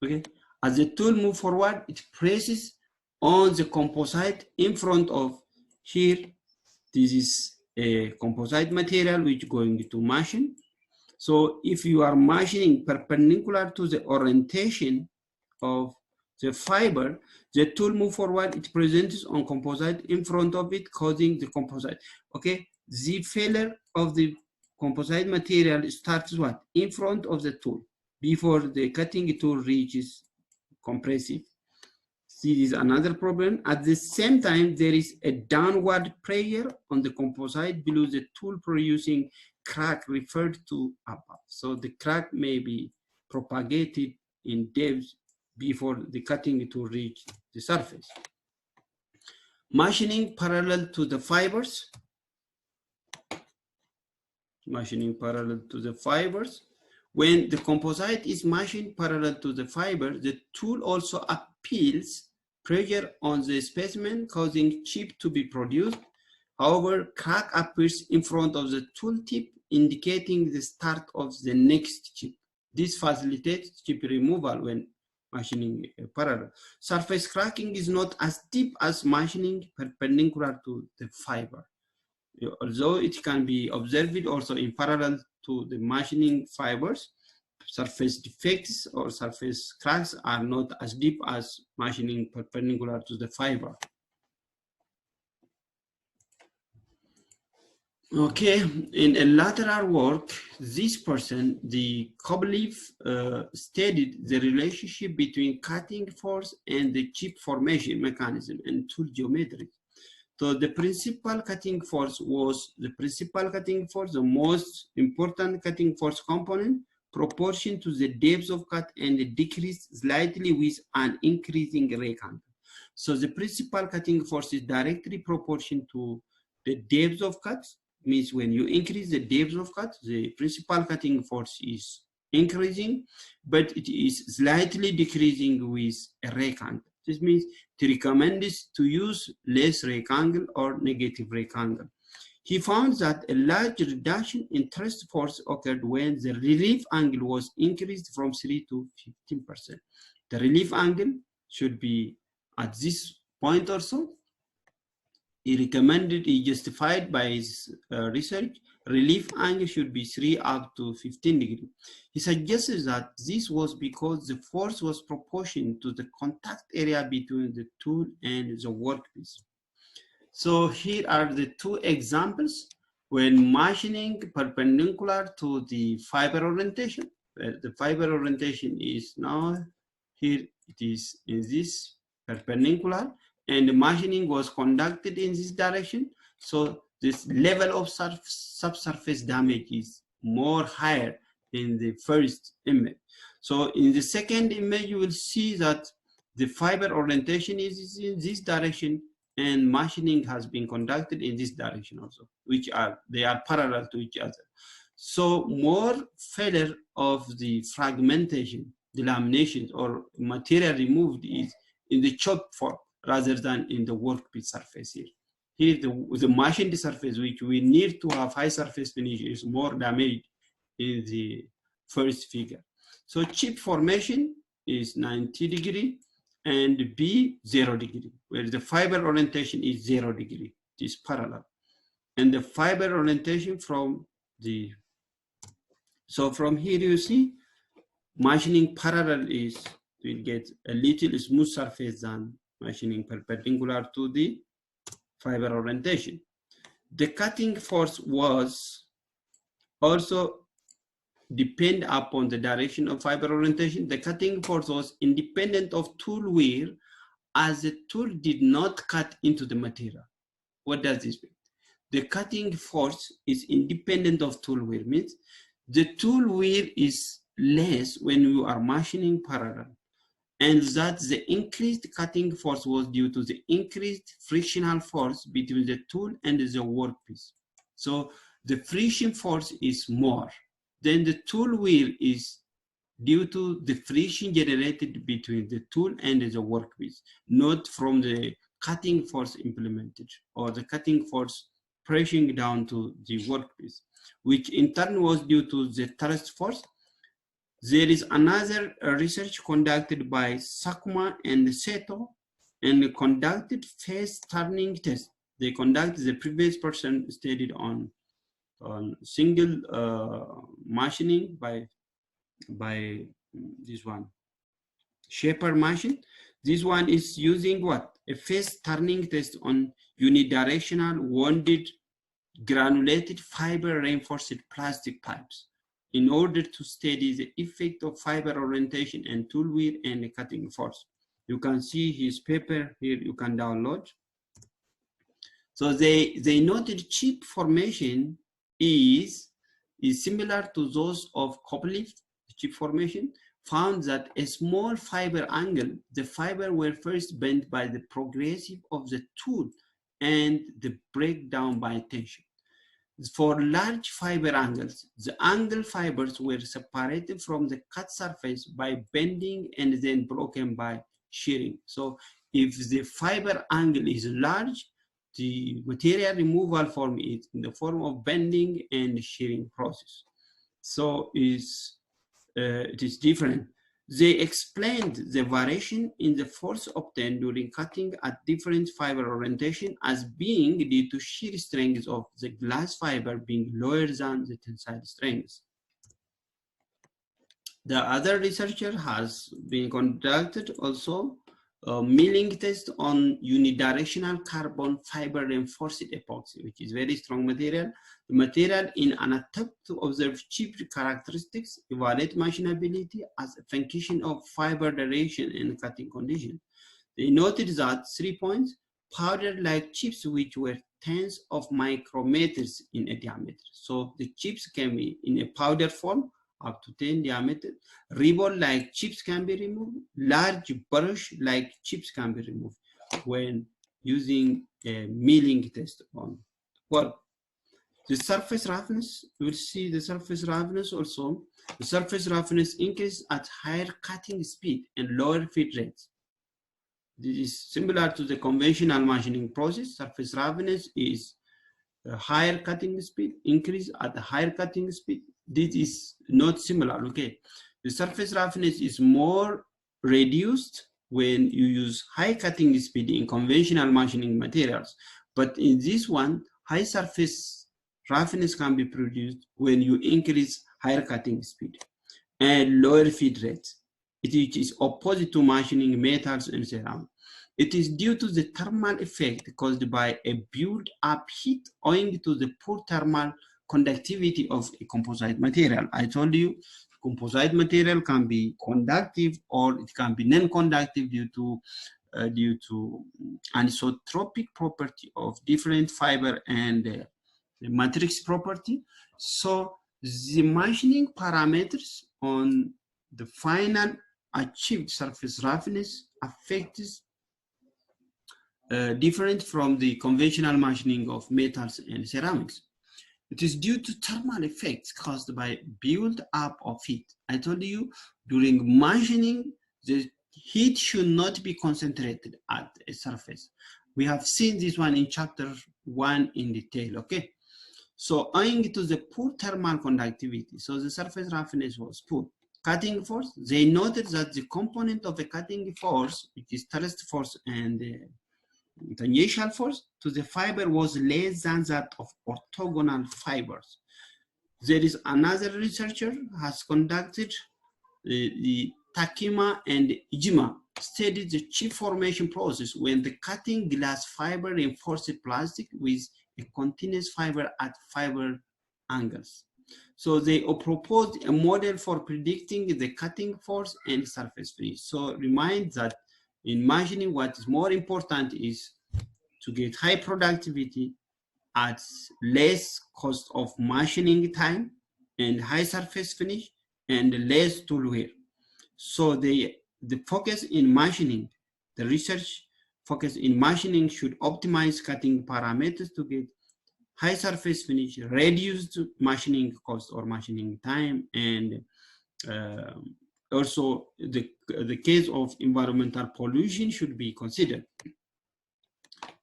Okay, as the tool moves forward, it presses on the composite in front of here. This is a composite material which is going to machine. So if you are machining perpendicular to the orientation of the fiber, the tool move forward, it presents on composite in front of it, causing the composite. Okay, the failure of the composite material starts what? In front of the tool, before the cutting tool reaches compressive This is another problem. At the same time, there is a downward pressure on the composite below the tool, producing crack referred to above. So the crack may be propagated in depth before the cutting to reach the surface. Machining parallel to the fibers. Machining parallel to the fibers. When the composite is machined parallel to the fiber, the tool also applies pressure on the specimen, causing chip to be produced. However, crack appears in front of the tool tip, indicating the start of the next chip. This facilitates chip removal when machining parallel. Surface cracking is not as deep as machining perpendicular to the fiber, although it can be observed also in parallel to the machining fibers. Surface defects or surface cracks are not as deep as machining perpendicular to the fiber. Okay, in a lateral work, this person, the Koblev, studied the relationship between cutting force and the chip formation mechanism and tool geometry. So the principal cutting force was the most important cutting force component, proportion to the depth of cut, and decreased slightly with an increasing rake angle. So the principal cutting force is directly proportional to the depth of cut. Means when you increase the depth of cut, the principal cutting force is increasing, but it is slightly decreasing with a rake angle. This means it recommends to use less rake angle or negative rake angle. He found that a large reduction in thrust force occurred when the relief angle was increased from 3 to 15%. The relief angle should be at this point or so. He justified by his research, relief angle should be 3 up to 15 degrees. He suggested that this was because the force was proportional to the contact area between the tool and the workpiece. So here are the two examples when machining perpendicular to the fiber orientation. The fiber orientation is now here, it is in this perpendicular, and the machining was conducted in this direction. So this level of subsurface damage is more higher in the first image. So in the second image, you will see that the fiber orientation is in this direction, and machining has been conducted in this direction also, they are parallel to each other. So more failure of the fragmentation, the laminations or material removed is in the chop form rather than in the workpiece surface here. Here the machined surface, which we need to have high surface finish, is more damaged in the first figure. So chip formation is 90 degree and B 0 degree, where the fiber orientation is 0 degree. It is parallel. And the fiber orientation from the, so from here you see machining parallel is, will get a little smooth surface than machining perpendicular to the fiber orientation. The cutting force was also depend upon the direction of fiber orientation. The cutting force was independent of tool wear, as the tool did not cut into the material. What does this mean? The cutting force is independent of tool wear, means the tool wear is less when you are machining parallel, and that the increased cutting force was due to the increased frictional force between the tool and the workpiece. So the friction force is more. Then the tool wear is due to the friction generated between the tool and the workpiece, not from the cutting force implemented or the cutting force pressing down to the workpiece, which in turn was due to the thrust force. There is another research conducted by Sakuma and Seto, and conducted phase turning test. They conducted, the previous person studied on single machining by this one, shaper machine. This one is using what? A phase turning test on unidirectional wounded granulated fiber reinforced plastic pipes in order to study the effect of fiber orientation and tool wear and cutting force. You can see his paper here, you can download. So they noted chip formation is similar to those of copperleaf chip formation, found that a small fiber angle, the fiber were first bent by the progressive of the tool and the breakdown by tension. For large fiber angles, the angle fibers were separated from the cut surface by bending and then broken by shearing. So if the fiber angle is large, the material removal form is in the form of bending and shearing process. So it is different. They explained the variation in the force obtained during cutting at different fiber orientation as being due to shear strength of the glass fiber being lower than the tensile strength. The other researcher has been conducted also a milling test on unidirectional carbon fiber reinforced epoxy, which is very strong material. The material in an attempt to observe chip characteristics, evaluate machinability as a function of fiber duration and cutting condition. They noted that 3 points, powder-like chips which were tens of micrometers in a diameter. So the chips can be in a powder form, up to 10 diameter. Ribbon-like chips can be removed. Large brush-like chips can be removed when using a milling test on. Well, the surface roughness, you will see the surface roughness also. The surface roughness increases at higher cutting speed and lower feed rates. This is similar to the conventional machining process. Surface roughness is a higher cutting speed, increase at the higher cutting speed. This is not similar, okay? The surface roughness is more reduced when you use high cutting speed in conventional machining materials. But in this one, high surface roughness can be produced when you increase higher cutting speed and lower feed rates. It is opposite to machining metals and ceramics. It is due to the thermal effect caused by a build-up heat owing to the poor thermal conductivity of a composite material. I told you composite material can be conductive or it can be non-conductive due to anisotropic property of different fiber and the matrix property. So the machining parameters on the final achieved surface roughness affects different from the conventional machining of metals and ceramics. It is due to thermal effects caused by build-up of heat. I told you during machining, the heat should not be concentrated at a surface. We have seen this one in chapter 1 in detail, okay? So owing to the poor thermal conductivity, so the surface roughness was poor. Cutting force, they noted that the component of a cutting force, which is thrust force and tangential force to the fiber was less than that of orthogonal fibers. There is another researcher has conducted the Takima and Ijima studied the chip formation process when the cutting glass fiber reinforced plastic with a continuous fiber at fiber angles. So they proposed a model for predicting the cutting force and surface finish. So remind that in machining, what is more important is to get high productivity at less cost of machining time and high surface finish and less tool wear. So the focus in machining, the research focus in machining should optimize cutting parameters to get high surface finish, reduced machining cost or machining time, and also the case of environmental pollution should be considered.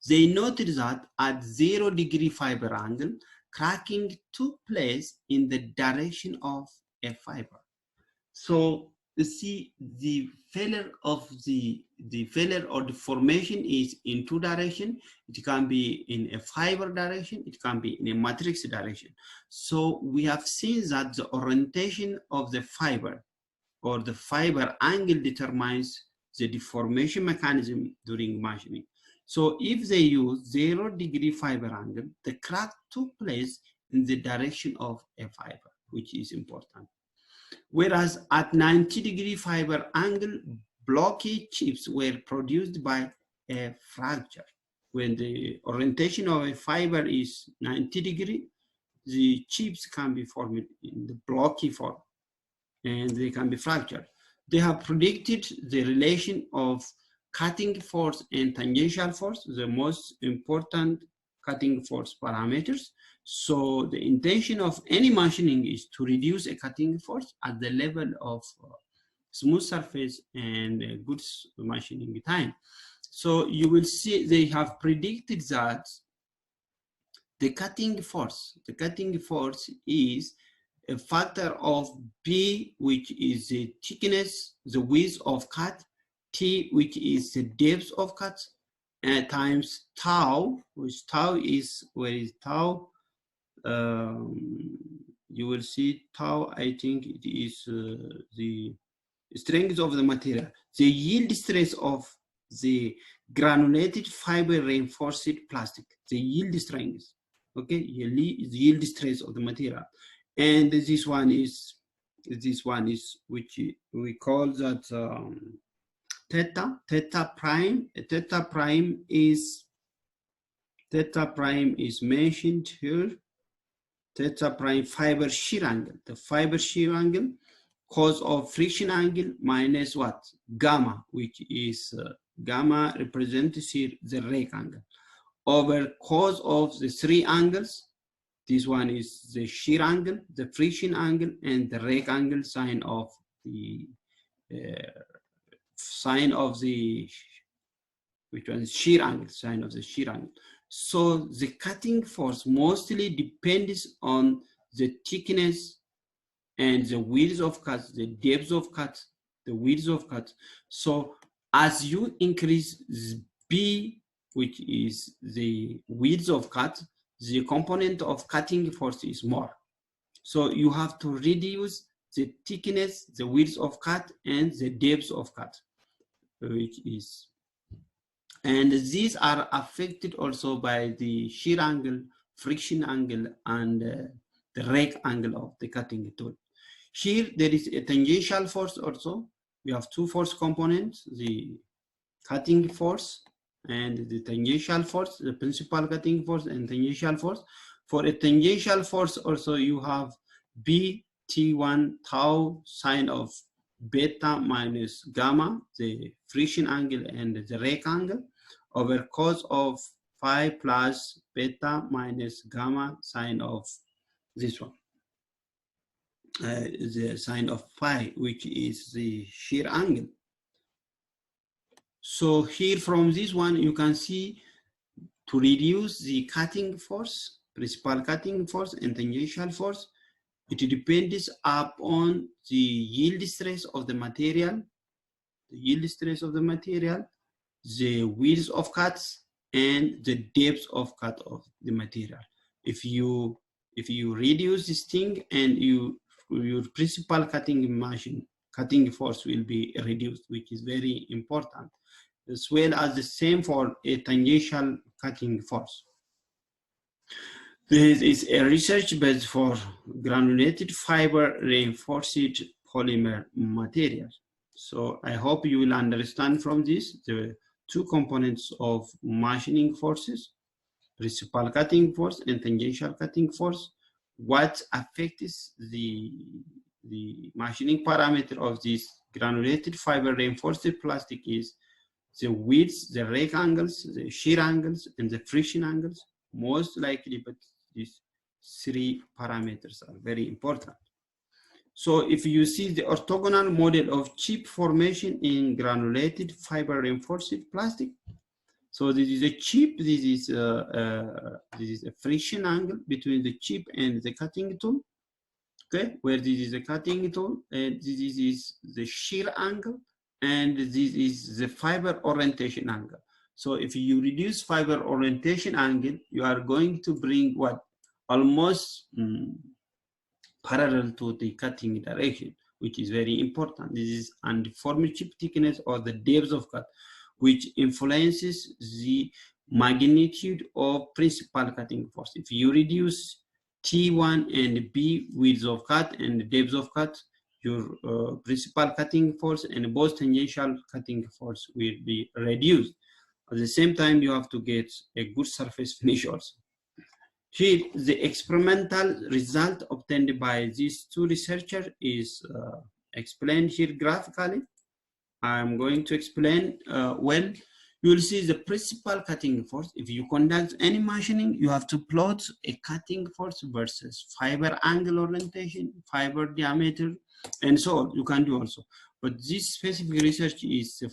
They noted that at 0 degree fiber angle, cracking took place in the direction of a fiber. So you see the failure of the failure or the formation is in 2 directions. It can be in a fiber direction, it can be in a matrix direction. So we have seen that the orientation of the fiber or the fiber angle determines the deformation mechanism during machining. So if they use 0 degree fiber angle, the crack took place in the direction of a fiber, which is important. Whereas at 90 degree fiber angle, blocky chips were produced by a fracture. When the orientation of a fiber is 90 degrees, the chips can be formed in the blocky form and they can be fractured. They have predicted the relation of cutting force and tangential force, the most important cutting force parameters. So the intention of any machining is to reduce a cutting force at the level of smooth surface and good machining time. So you will see they have predicted that the cutting force is a factor of B, which is the thickness, the width of cut, T, which is the depth of cut, times tau, which tau is, where is tau? You will see tau, I think it is the strength of the material, the yield stress of the granulated fiber reinforced plastic, the yield strength, okay, yield stress of the material. And this one is which we call that theta prime. Theta prime is mentioned here. Theta prime fiber shear angle. The fiber shear angle, cause of friction angle minus what? Gamma, which is gamma represents here the rake angle, over cause of the three angles. This one is the shear angle, the friction angle, and the rake angle, sine of the which one is shear angle, sine of the shear angle. So the cutting force mostly depends on the thickness and the width of cut, the depth of cut, the width of cut. So as you increase B, which is the width of cut, the component of cutting force is more. So you have to reduce the thickness, the width of cut, and the depth of cut, which is, and these are affected also by the shear angle, friction angle, and the rake angle of the cutting tool. Here there is a tangential force also. We have two force components, the cutting force and the tangential force, the principal cutting force and tangential force. For a tangential force also you have B T1 tau sine of beta minus gamma, the friction angle and the rake angle, over cos of phi plus beta minus gamma sine of this one, the sine of phi, which is the shear angle. So here from this one, you can see to reduce the cutting force, principal cutting force and tangential force, it depends upon the yield stress of the material, the width of cuts, and the depth of cut of the material. If you reduce this thing, and your principal cutting force will be reduced, which is very important, as well as the same for a tangential cutting force. This is a research base for granulated fiber reinforced polymer material. So I hope you will understand from this the two components of machining forces, principal cutting force and tangential cutting force, what affects the machining parameter of this granulated fiber reinforced plastic is the width, the rake angles, the shear angles, and the friction angles, most likely, but these three parameters are very important. So if you see the orthogonal model of chip formation in granulated fiber reinforced plastic, so this is a chip, this is a friction angle between the chip and the cutting tool, okay, where this is a cutting tool, and this is the shear angle, and this is the fiber orientation angle. So if you reduce fiber orientation angle, you are going to bring what? Almost parallel to the cutting direction, which is very important. This is uniform chip thickness or the depth of cut, which influences the magnitude of principal cutting force. If you reduce T1 and B width of cut and depth of cut, your principal cutting force and both tangential cutting force will be reduced. At the same time, you have to get a good surface finish also. Here, the experimental result obtained by these two researchers is explained here graphically. I'm going to explain when you will see the principal cutting force. If you conduct any machining, you have to plot a cutting force versus fiber angle orientation, fiber diameter, and so on. You can do also. But this specific research is the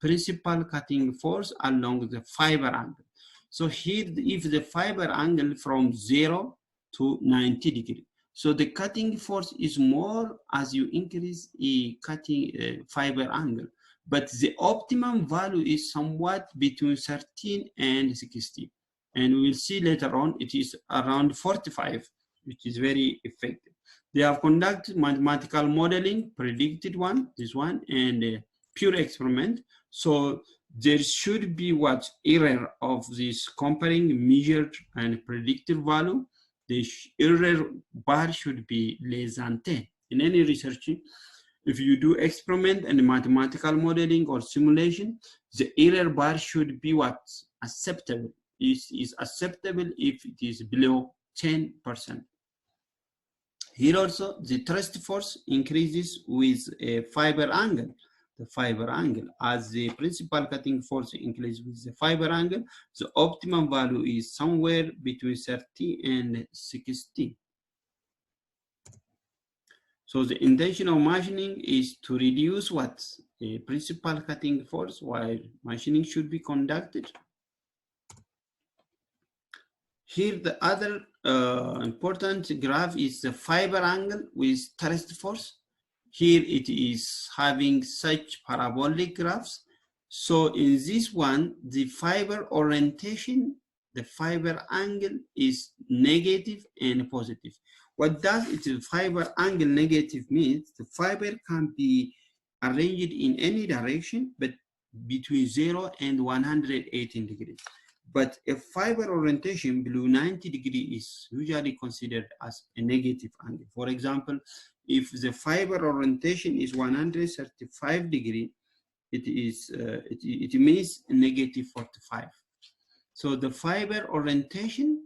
principal cutting force along the fiber angle. So here, if the fiber angle from 0 to 90 degrees, so the cutting force is more as you increase a cutting fiber angle, but the optimum value is somewhat between 13 and 16. And we'll see later on, it is around 45, which is very effective. They have conducted mathematical modeling, predicted one, this one, and pure experiment. So there should be what error of this comparing measured and predicted value. The error bar should be less than 10. In any research, if you do experiment and mathematical modeling or simulation, the error bar should be what? Acceptable. It is acceptable if it is below 10%. Here also, the thrust force increases with a fiber angle. The fiber angle, as the principal cutting force increases with the fiber angle, the optimum value is somewhere between 30 and 60. So the intention of machining is to reduce what? A principal cutting force while machining should be conducted. Here the other important graph is the fiber angle with thrust force. Here it is having such parabolic graphs. So in this one, the fiber orientation, the fiber angle is negative and positive. What does it, the fiber angle negative means? The fiber can be arranged in any direction, but between 0 and 118 degrees. But a fiber orientation below 90 degrees is usually considered as a negative angle. For example, if the fiber orientation is 135 degrees, it means negative 45. So the fiber orientation,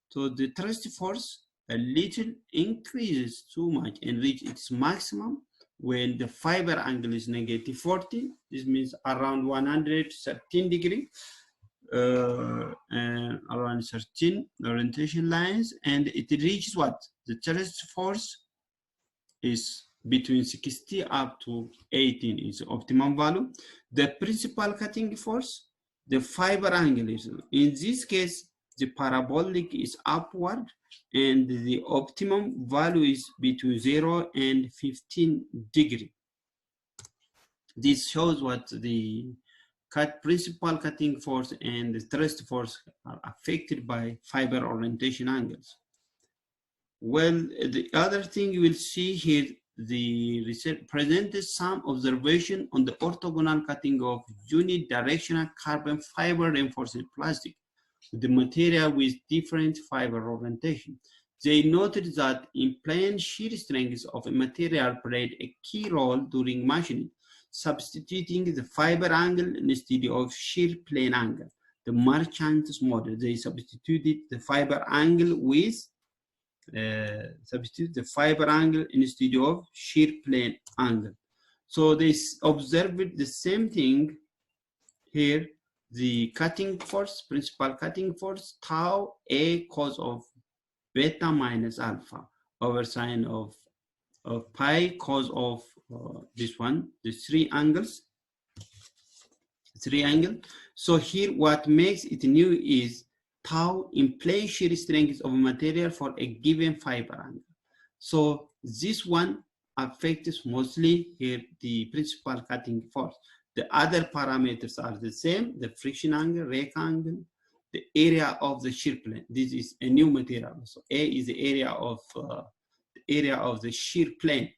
so the thrust force a little increases too much and reach its maximum when the fiber angle is negative 40. This means around 113 degrees. Around 13 orientation lines, and it reaches what? The thrust force is between 60 up to 18 is the optimum value. The principal cutting force, the fiber angle is, in this case, the parabolic is upward, and the optimum value is between 0 and 15 degrees. This shows what the principal cutting force and the thrust force are affected by fiber orientation angles. Well, the other thing you will see here, the research presented some observation on the orthogonal cutting of unidirectional carbon fiber reinforced plastic, the material with different fiber orientation. They noted that in plane shear strengths of a material played a key role during machining, substituting the fiber angle instead of shear plane angle. The Marchant's model, they substituted the fiber angle with instead of shear plane angle. So they observed the same thing here. The cutting force, principal cutting force, tau A cos of beta minus alpha over sine of pi cos of this one, the three angles. So here what makes it new is tau in plane shear strength of a material for a given fiber angle. So this one affects mostly here the principal cutting force. The other parameters are the same, the friction angle, rake angle, the area of the shear plane. This is a new material. So A is the area of the shear plane.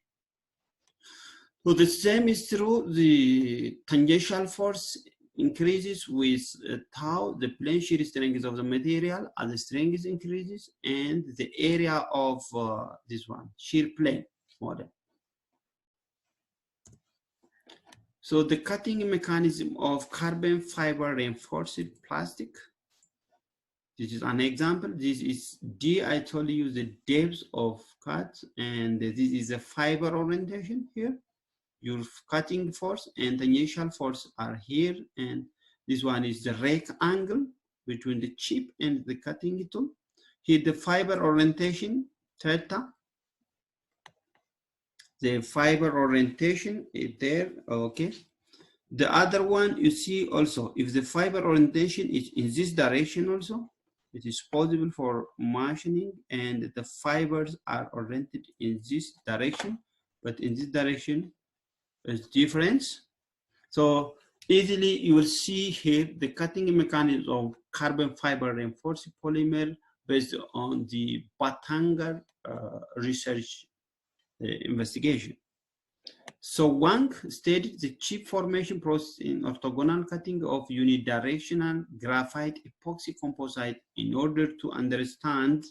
So the same is true. The tangential force increases with tau, the plane shear strength of the material, as the strength increases, and the area of this one, shear plane model. So the cutting mechanism of carbon fiber reinforced plastic. This is an example. This is D. I told you the depth of cut, and this is a fiber orientation here. Your cutting force and the initial force are here, and this one is the rake angle between the chip and the cutting tool. Here the fiber orientation, theta. The fiber orientation is there, okay. The other one you see also, if the fiber orientation is in this direction also, it is possible for machining and the fibers are oriented in this direction, but in this direction is difference. So easily you will see here the cutting mechanism of carbon fiber reinforced polymer based on the Batanga research investigation. So Wang studied the chip formation process in orthogonal cutting of unidirectional graphite epoxy composite in order to understand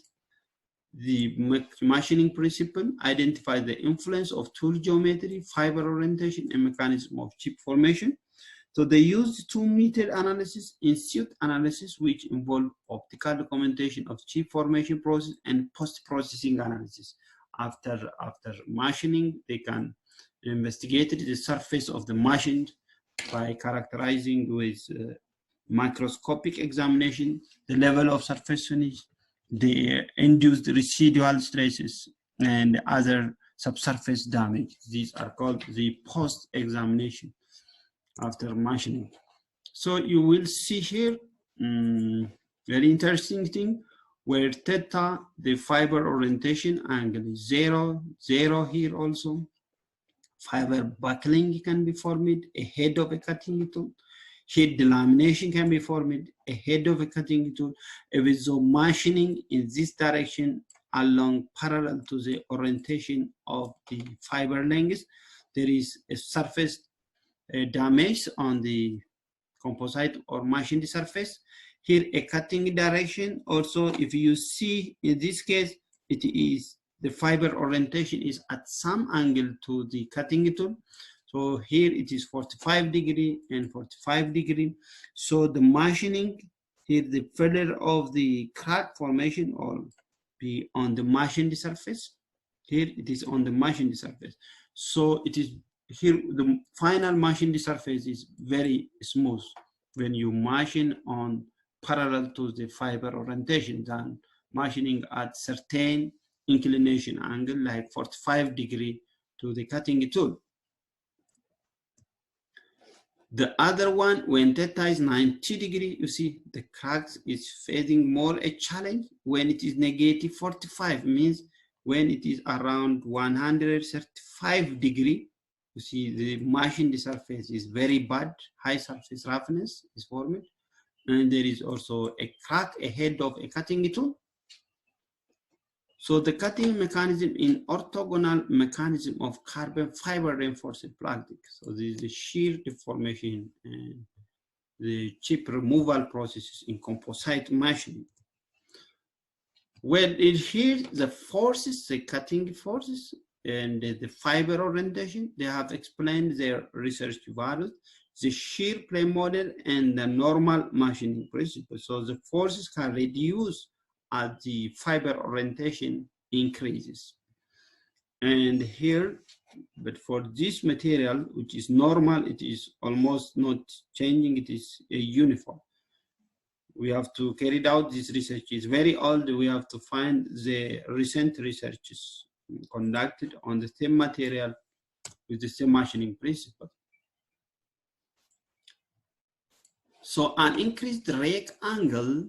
the machining principle, identify the influence of tool geometry, fiber orientation, and mechanism of chip formation. So they used 2-meter analysis, in-situ analysis, which involve optical documentation of chip formation process and post-processing analysis. After machining, they can investigate the surface of the machine by characterizing with microscopic examination the level of surface finish, the induced residual stresses, and other subsurface damage. These are called the post-examination after machining. So you will see here very interesting thing where theta, the fiber orientation angle is 0, 0 here also. Fiber buckling can be formed ahead of a cutting tool. Heat delamination can be formed ahead of a cutting tool. With the machining in this direction along parallel to the orientation of the fiber length, there is a surface damage on the composite or machined surface. Here a cutting direction also, if you see in this case, it is the fiber orientation is at some angle to the cutting tool. So here it is 45 degree and 45 degree. So the machining, here the failure of the crack formation or be on the machined surface. Here it is on the machined surface. So it is here the final machined surface is very smooth when you machine on parallel to the fiber orientation than machining at certain inclination angle like 45 degree to the cutting tool. The other one, when theta is 90 degree, you see the cracks is facing more a challenge. When it is negative 45, means when it is around 135 degree, you see the machined surface is very bad, high surface roughness is formed. And there is also a crack ahead of a cutting tool. So the cutting mechanism in orthogonal mechanism of carbon fiber reinforced plastic. So this is the shear deformation and the chip removal processes in composite machining. Well, here the forces, the cutting forces and the fiber orientation, they have explained their research values, the shear plane model and the normal machining principle. So the forces can reduce as the fiber orientation increases. And here, but for this material, which is normal, it is almost not changing, it is uniform. We have to carry out this research. It's very old. We have to find the recent researches conducted on the same material with the same machining principle. So an increased rake angle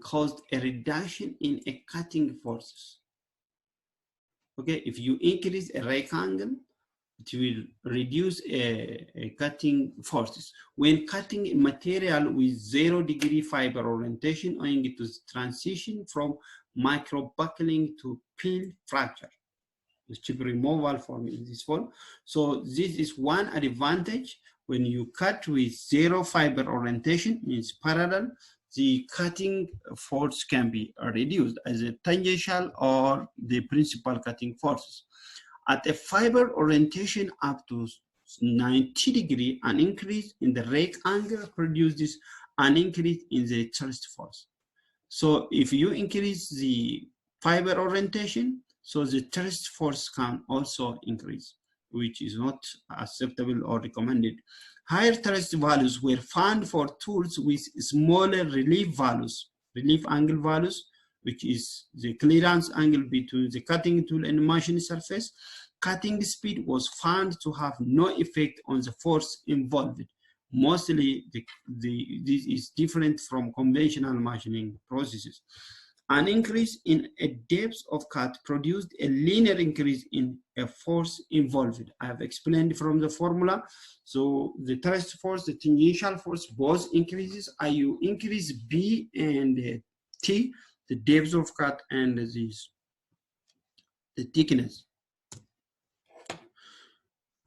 caused a reduction in a cutting forces. Okay, if you increase a rake angle, it will reduce a cutting forces. When cutting material with 0 degree fiber orientation, owing to transition from micro buckling to pin fracture, the chip removal form in this form. So this is one advantage. When you cut with 0 fiber orientation, means parallel, the cutting force can be reduced as a tangential or the principal cutting forces. At a fiber orientation up to 90°, an increase in the rake angle produces an increase in the thrust force. So if you increase the fiber orientation, so the thrust force can also increase, which is not acceptable or recommended. Higher thrust values were found for tools with smaller relief angle values, which is the clearance angle between the cutting tool and machine surface. Cutting speed was found to have no effect on the force involved. Mostly, this is different from conventional machining processes. An increase in a depth of cut produced a linear increase in a force involved. I have explained from the formula. So the thrust force, the tangential force, both increases. You increase B and T, the depth of cut and the thickness.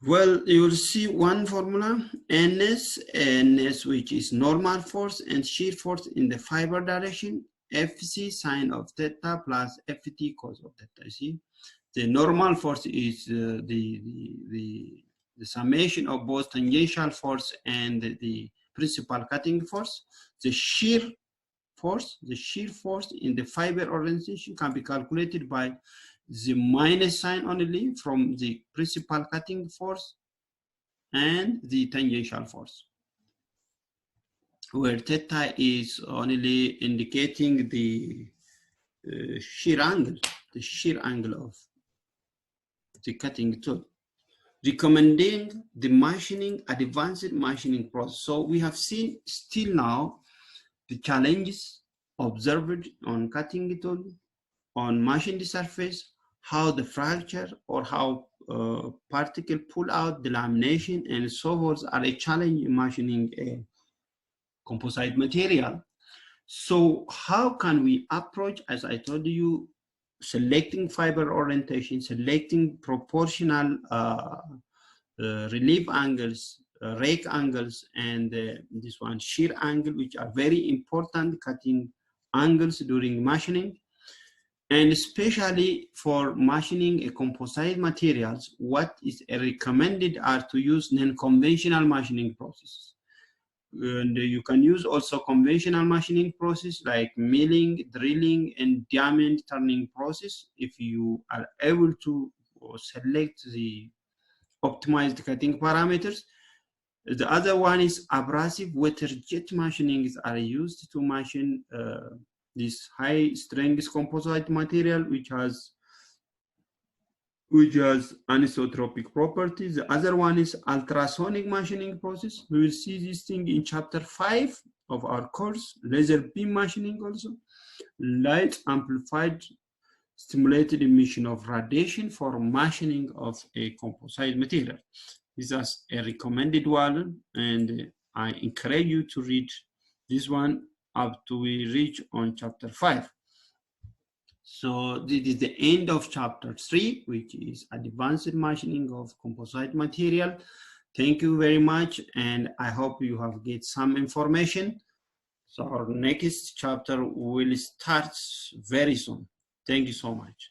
Well, you will see one formula, NS, which is normal force and shear force in the fiber direction, FC sine of theta plus FT cos of theta. You see, the normal force is the summation of both tangential force and the principal cutting force. The shear force in the fiber orientation can be calculated by the minus sign only from the principal cutting force and the tangential force, where theta is only indicating the shear angle of the cutting tool. Recommending the advanced machining process. So we have seen still now the challenges observed on cutting tool, on machined surface, how the fracture or how particle pull out, the lamination and so forth are a challenge in machining a composite material. So how can we approach, as I told you, selecting fiber orientation, selecting proportional relief angles, rake angles, and this one shear angle, which are very important cutting angles during machining. And especially for machining a composite materials, what is recommended are to use non-conventional machining processes. And you can use also conventional machining process like milling, drilling, and diamond turning process if you are able to select the optimized cutting parameters. The other one is abrasive water jet machinings are used to machine this high strength composite material which has anisotropic properties. The other one is ultrasonic machining process. We will see this thing in chapter 5 of our course. Laser beam machining also. Light amplified stimulated emission of radiation for machining of a composite material. This is a recommended one, and I encourage you to read this one up to we reach on chapter 5. So this is the end of chapter 3, which is advanced machining of composite material. Thank you very much, and I hope you have get some information. So our next chapter will start very soon. Thank you so much.